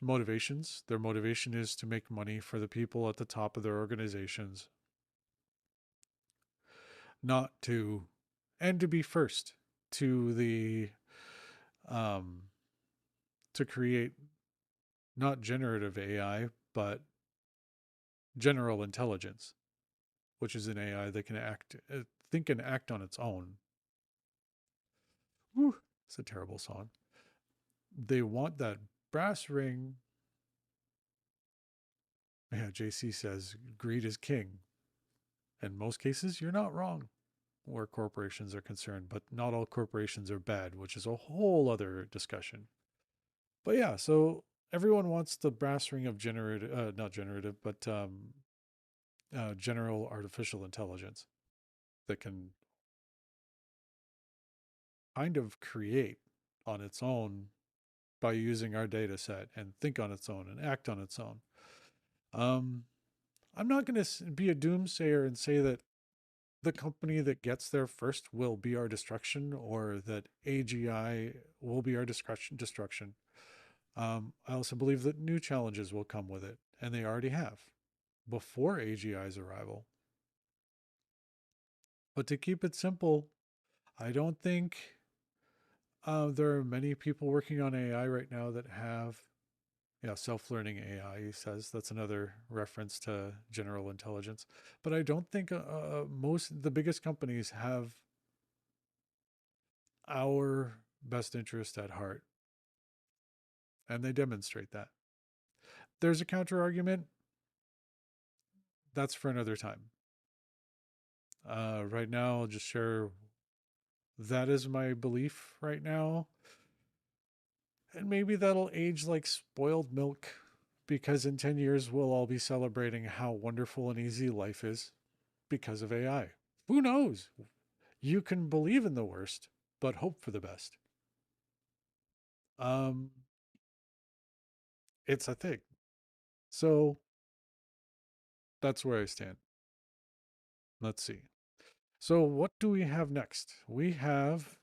motivations. Their motivation is to make money for the people at the top of their organizations, not to, and to be first to the, um, to create not generative AI, but general intelligence, which is an AI that can think and act on its own. Whew, it's a terrible song. They want that brass ring. Yeah, JC says greed is king. In most cases, you're not wrong where corporations are concerned, but not all corporations are bad, which is a whole other discussion. But yeah, so everyone wants the brass ring of generative, not generative, but general artificial intelligence that can kind of create on its own by using our data set and think on its own and act on its own. Um, I'm not going to be a doomsayer and say that the company that gets there first will be our destruction or that AGI will be our destruction. I also believe that new challenges will come with it, and they already have before AGI's arrival. But to keep it simple, I don't think there are many people working on AI right now that have, yeah, self-learning AI, he says. That's another reference to general intelligence. But I don't think the biggest companies have our best interest at heart, and they demonstrate that. There's a counter argument. That's for another time. Right now, I'll just share that is my belief right now. And maybe that'll age like spoiled milk because in 10 years, we'll all be celebrating how wonderful and easy life is because of AI. Who knows? You can believe in the worst, but hope for the best. Um, it's a thing. So that's where I stand. Let's see. So what do we have next? We have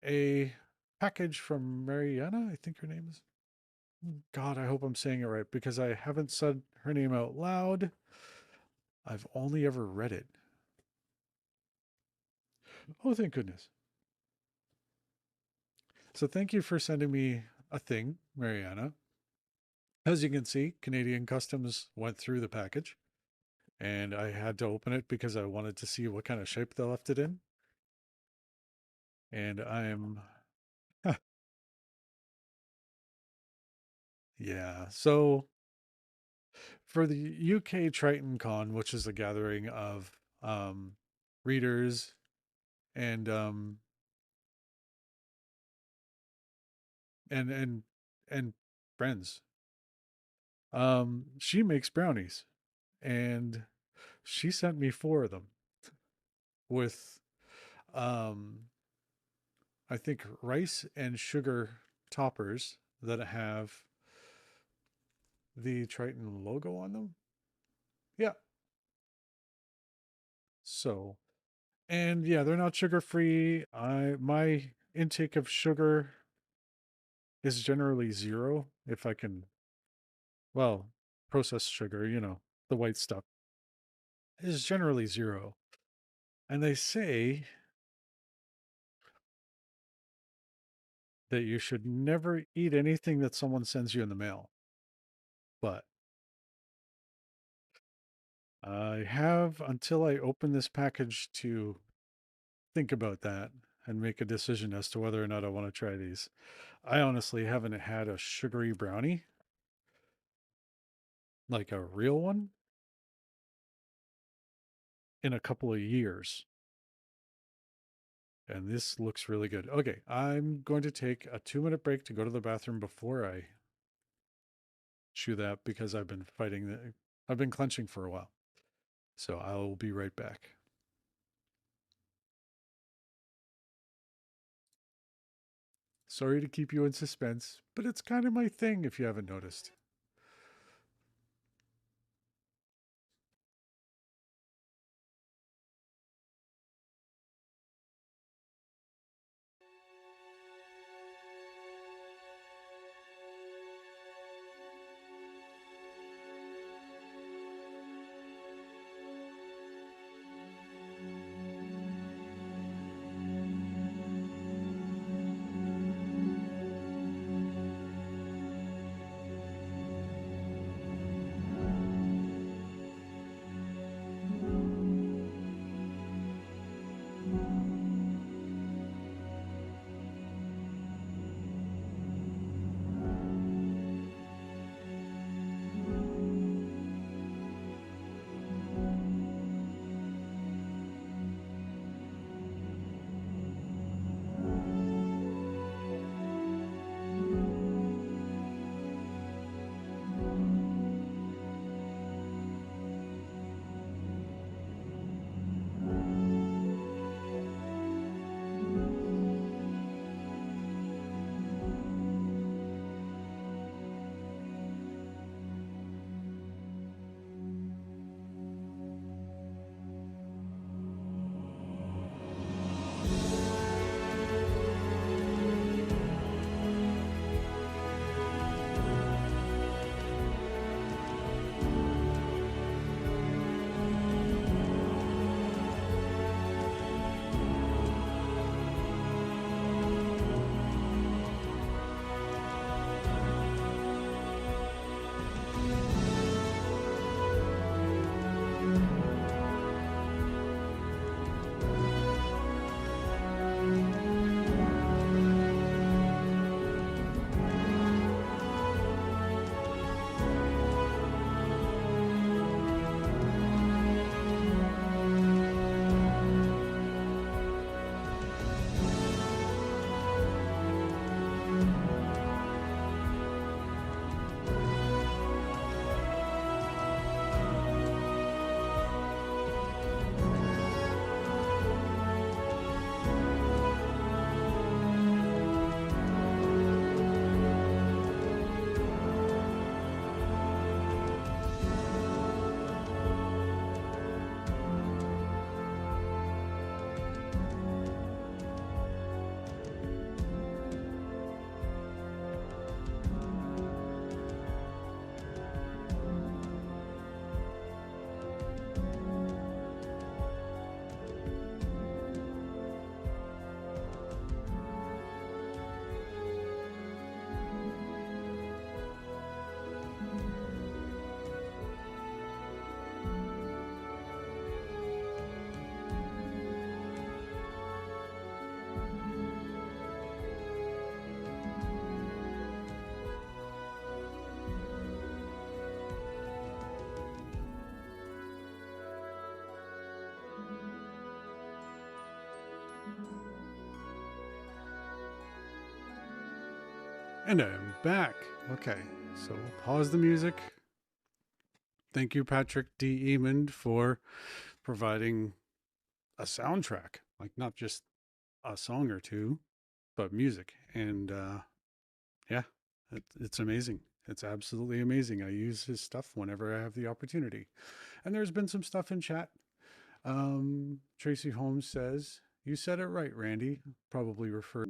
a package from Mariana, I think her name is. God, I hope I'm saying it right because I haven't said her name out loud. I've only ever read it. Oh, thank goodness. So thank you for sending me a thing, Mariana. As you can see, Canadian Customs went through the package and I had to open it because I wanted to see what kind of shape they left it in. And I'm, yeah. So for the UK Triton Con, which is a gathering of um, readers and and and and friends, she makes brownies, and she sent me 4 of them with um, I think rice and sugar toppers that have the Triton logo on them. Yeah. So, and yeah, they're not sugar free. My intake of sugar is generally 0 if I can, well, processed sugar, the white stuff is generally 0. And they say that you should never eat anything that someone sends you in the mail. But I have until I open this package to think about that and make a decision as to whether or not I want to try these. I honestly haven't had a sugary brownie, like a real one, in a couple of years. And this looks really good. Okay, I'm going to take a 2-minute break to go to the bathroom before I chew that because I've been clenching for a while. So I'll be right back. Sorry to keep you in suspense, but it's kind of my thing if you haven't noticed. And I'm back. Okay, so we'll pause the music. Thank you, Patrick D. Emond, for providing a soundtrack, like not just a song or two, but music. And yeah, it's amazing. It's absolutely amazing. I use his stuff whenever I have the opportunity. And there's been some stuff in chat. Tracy Holmes says, "You said it right, Randy." Probably refer.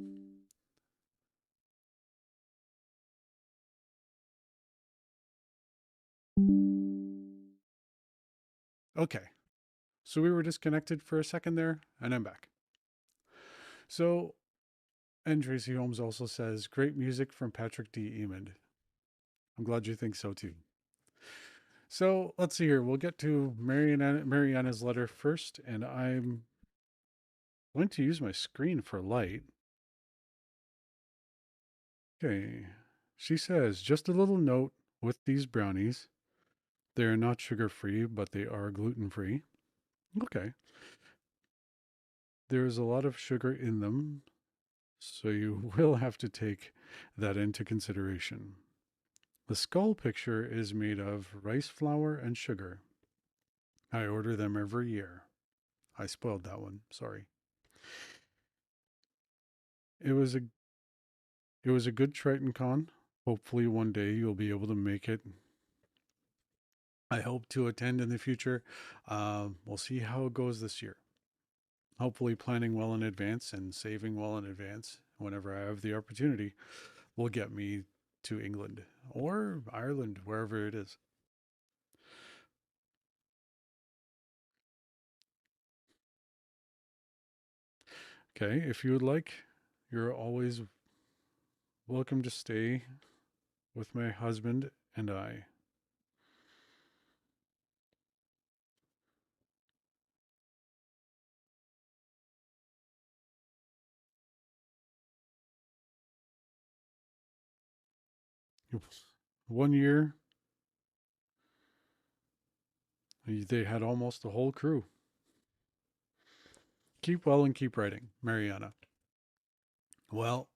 Okay, so we were disconnected for a second there, and I'm back. So, and Tracy Holmes also says, "Great music from Patrick D. Emond." I'm glad you think so too. So let's see here. We'll get to Mariana's letter first, and I'm going to use my screen for light. Okay. She says, "Just a little note with these brownies. They are not sugar free, but they are gluten free." Okay. "There is a lot of sugar in them, so you will have to take that into consideration. The skull picture is made of rice flour and sugar. I order them every year." I spoiled that one. Sorry. It was a it was a good Triton Con. Hopefully one day you'll be able to make it. I hope to attend in the future. We'll see how it goes this year. Hopefully planning well in advance and saving well in advance whenever I have the opportunity will get me to England or Ireland, wherever it is. Okay, if you would like, you're always welcome to stay with my husband and I. One year, they had almost the whole crew. Keep well and keep writing, Mariana. Well,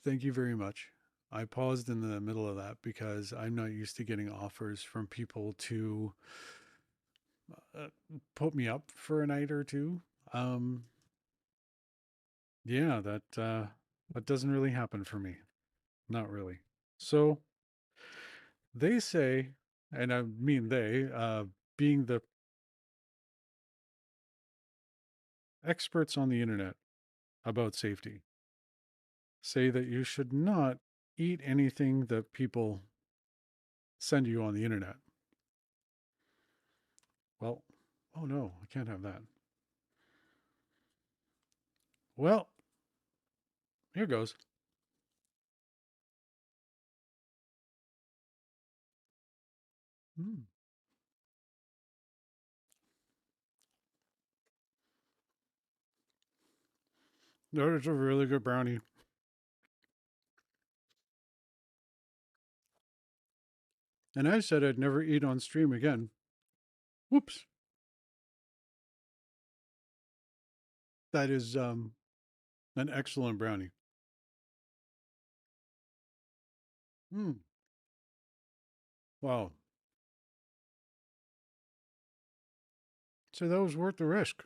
thank you very much. I paused in the middle of that because I'm not used to getting offers from people to uh, put me up for a night or two. Um, yeah, that doesn't really happen for me. Not really. So they say, and I mean they, being the experts on the internet about safety, say that you should not eat anything that people send you on the internet. Well, oh no, I can't have that. Well, here goes. Mm, there's a really good brownie. And I said I'd never eat on stream again. Whoops. That is an excellent brownie. Mm, wow. So that was worth the risk.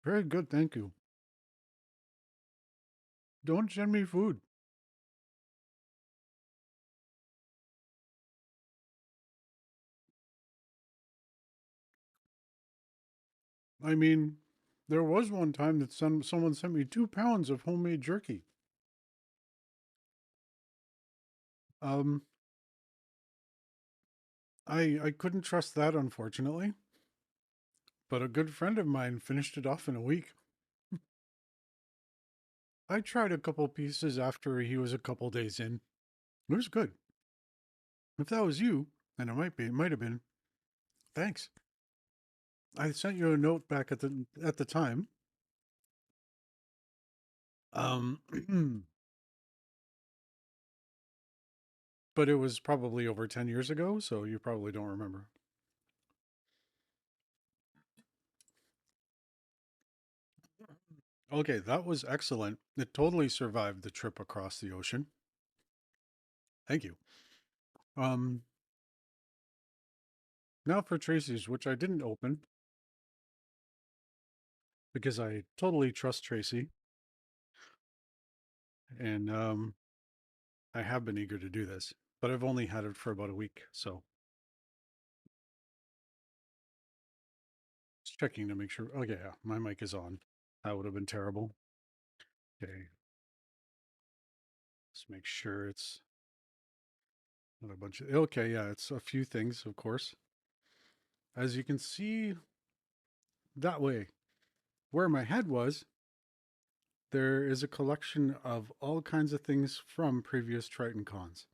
Very good, thank you. Don't send me food. I mean, there was one time that someone sent me 2 pounds of homemade jerky. Um, I couldn't trust that, unfortunately. But a good friend of mine finished it off in a week. I tried a couple pieces after he was a couple days in. It was good. If that was you, and it might have been. Thanks. I sent you a note back at the time. Um, but it was probably over 10 years ago, so you probably don't remember. Okay, that was excellent. It totally survived the trip across the ocean. Thank you. Um, Now for Tracy's, which I didn't open because I totally trust Tracy, and I have been eager to do this, but I've only had it for about a week, so just checking to make sure. Oh yeah, my mic is on. That would have been terrible. Okay, let's make sure it's not a bunch of. Okay, yeah, it's a few things, of course. As you can see that way, where my head was, there is a collection of all kinds of things from previous Triton cons.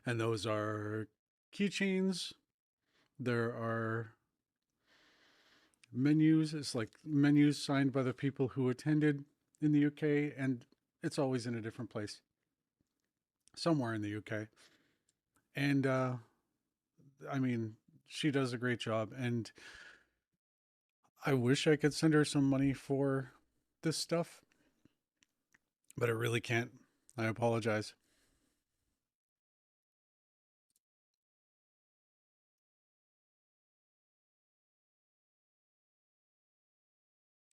And those are keychains. There are menus. It's like menus signed by the people who attended in the UK, and it's always in a different place, somewhere in the UK. And I mean, she does a great job, and I wish I could send her some money for this stuff, but I really can't. I apologize.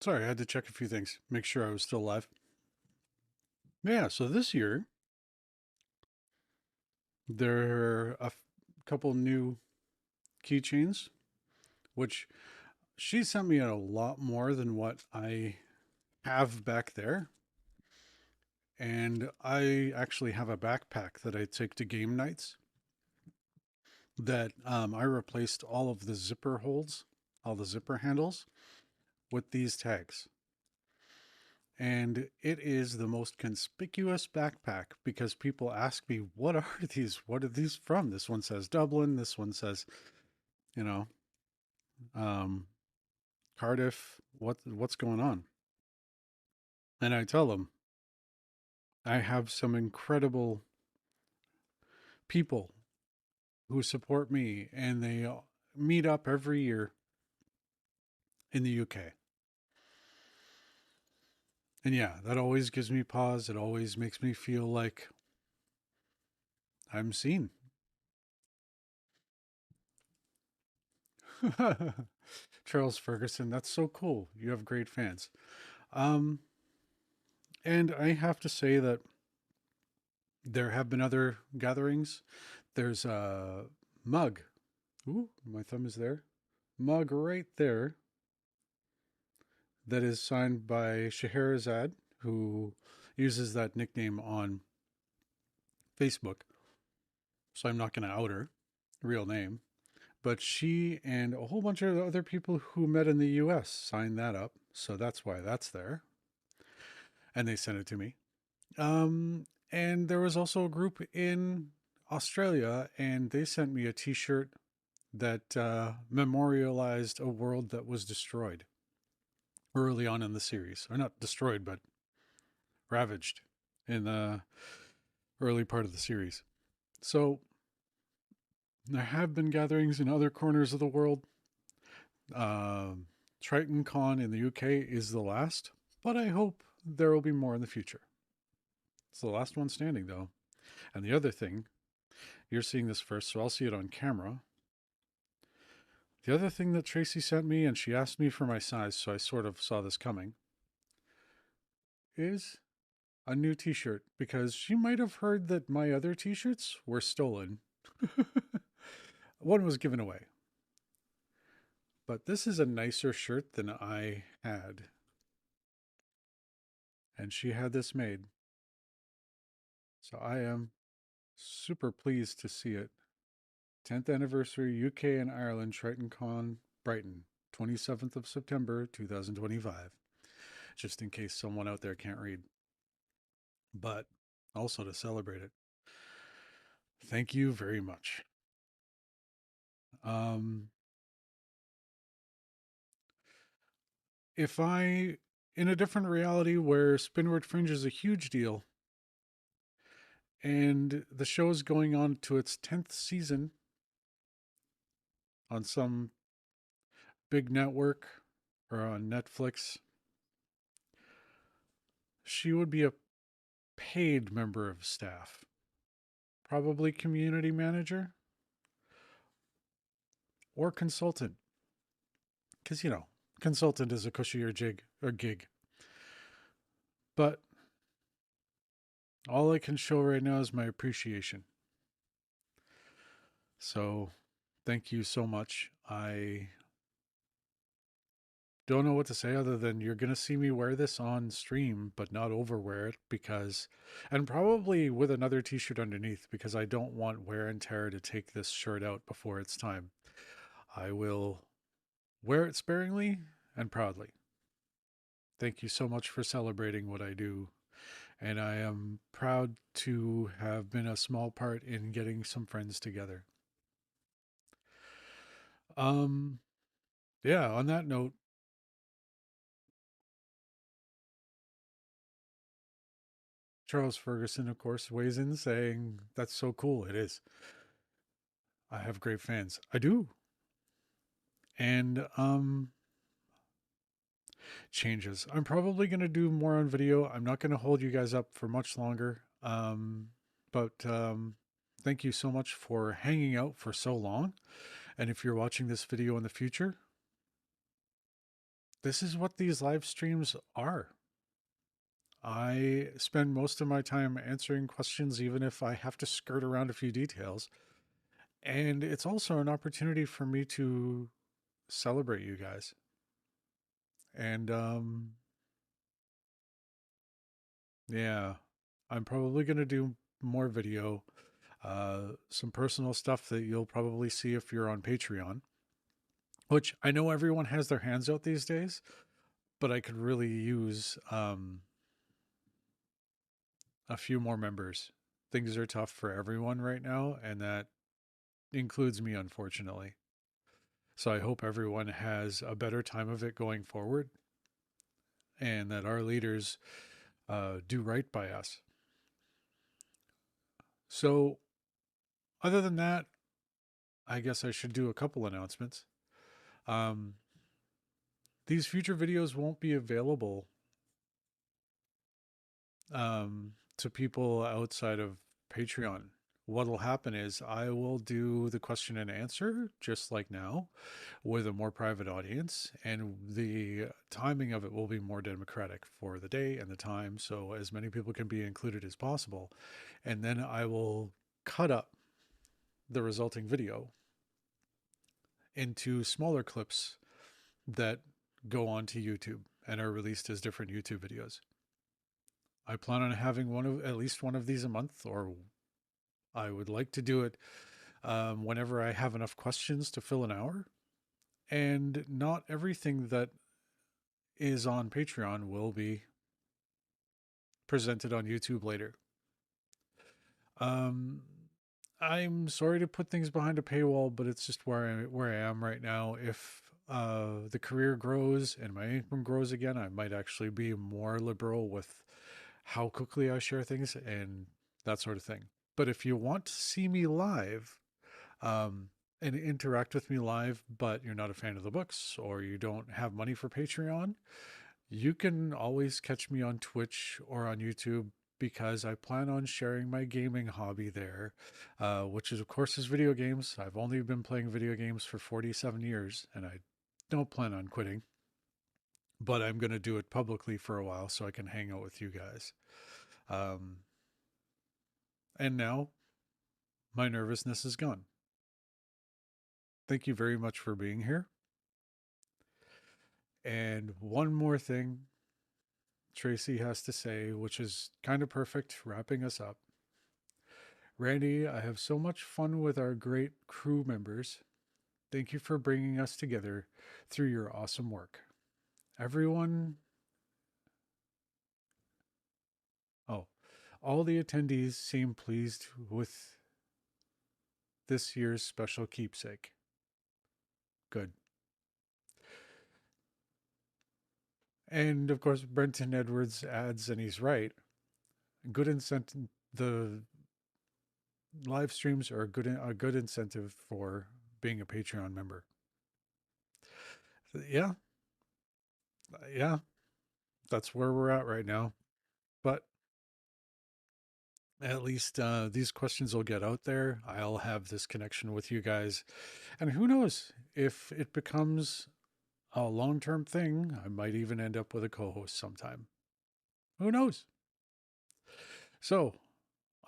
Sorry, I had to check a few things, make sure I was still alive. Yeah, so this year there are couple new keychains, which she sent me a lot more than what I have back there. And I actually have a backpack that I take to game nights that I replaced all of the zipper holes, all the zipper handles with these tags. And it is the most conspicuous backpack because people ask me, what are these? What are these from? This one says Dublin. This one says, you know, um, Cardiff. What's going on? And I tell them, I have some incredible people who support me, and they meet up every year in the UK. And yeah, that always gives me pause. It always makes me feel like I'm seen. Charles Ferguson, that's so cool. You have great fans. Um, and I have to say that there have been other gatherings. There's a mug. Ooh, my thumb is there. Mug right there that is signed by Scheherazade, who uses that nickname on Facebook. So I'm not going to out her real name. But she and a whole bunch of other people who met in the US signed that up. So that's why that's there. And they sent it to me. And there was also a group in Australia, and they sent me a t shirt that memorialized a world that was destroyed early on in the series. Or not destroyed, but ravaged in the early part of the series. So there have been gatherings in other corners of the world. Um, Triton Con in the UK is the last, but I hope there will be more in the future. It's the last one standing, though. And the other thing, you're seeing this first, so I'll see it on camera. The other thing that Tracy sent me, and she asked me for my size, so I sort of saw this coming, is a new t shirt because she might have heard that my other t shirts were stolen. One was given away. But this is a nicer shirt than I had. And she had this made. So I am super pleased to see it. 10th anniversary UK and Ireland Triton Con Brighton, 27th of September 2025. Just in case someone out there can't read. But also to celebrate it. Thank you very much. Um, if I, in a different reality where Spinward Fringe is a huge deal and the show is going on to its 10th season on some big network or on Netflix, She would be a paid member of staff, probably community manager or consultant, because consultant is a cushier jig or gig. But all I can show right now is my appreciation. So thank you so much. I don't know what to say other than you're going to see me wear this on stream, but not overwear it because, and probably with another t shirt underneath because I don't want wear and tear to take this shirt out before it's time. I will wear it sparingly and proudly. Thank you so much for celebrating what I do. And I am proud to have been a small part in getting some friends together. Um, yeah, on that note, Charles Ferguson, of course, weighs in saying, "That's so cool. It is. I have great fans. I do." And changes. I'm probably going to do more on video. I'm not going to hold you guys up for much longer. But thank you so much for hanging out for so long. And if you're watching this video in the future, this is what these live streams are. I spend most of my time answering questions, even if I have to skirt around a few details. And it's also an opportunity for me to celebrate you guys. And yeah, I'm probably going to do more video, some personal stuff that you'll probably see if you're on Patreon, which I know everyone has their hands out these days, but I could really use a few more members. Things are tough for everyone right now, and that includes me, unfortunately. So I hope everyone has a better time of it going forward and that our leaders do right by us. So, other than that, I guess I should do a couple announcements. Um, these future videos won't be available to people outside of Patreon. What'll happen is I will do the question and answer just like now with a more private audience, and the timing of it will be more democratic for the day and the time, so as many people can be included as possible. And then I will cut up the resulting video into smaller clips that go onto YouTube and are released as different YouTube videos. I plan on having at least one of these a month, or I would like to do it whenever I have enough questions to fill an hour. And not everything that is on Patreon will be presented on YouTube later. Um, I'm sorry to put things behind a paywall, but it's just where I am right now. If the career grows and my income grows again, I might actually be more liberal with how quickly I share things and that sort of thing. But if you want to see me live um, and interact with me live, but you're not a fan of the books or you don't have money for Patreon, you can always catch me on Twitch or on YouTube because I plan on sharing my gaming hobby there, which is, of course, is video games. I've only been playing video games for 47 years and I don't plan on quitting, but I'm going to do it publicly for a while so I can hang out with you guys. Um, and now my nervousness is gone. Thank you very much for being here. And one more thing Tracy has to say, which is kind of perfect, wrapping us up. Randy, I have so much fun with our great crew members. Thank you for bringing us together through your awesome work. Everyone, oh, all the attendees seem pleased with this year's special keepsake. Good. And of course, Brenton Edwards adds, and he's right, good incentive. The live streams are a good incentive for being a Patreon member. Yeah, yeah, that's where we're at right now. But at least these questions will get out there. I'll have this connection with you guys. And who knows if it becomes a long term thing, I might even end up with a co host sometime. Who knows? So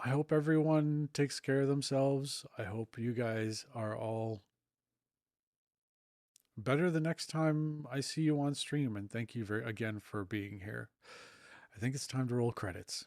I hope everyone takes care of themselves. I hope you guys are all better the next time I see you on stream. And thank you again for being here. I think it's time to roll credits.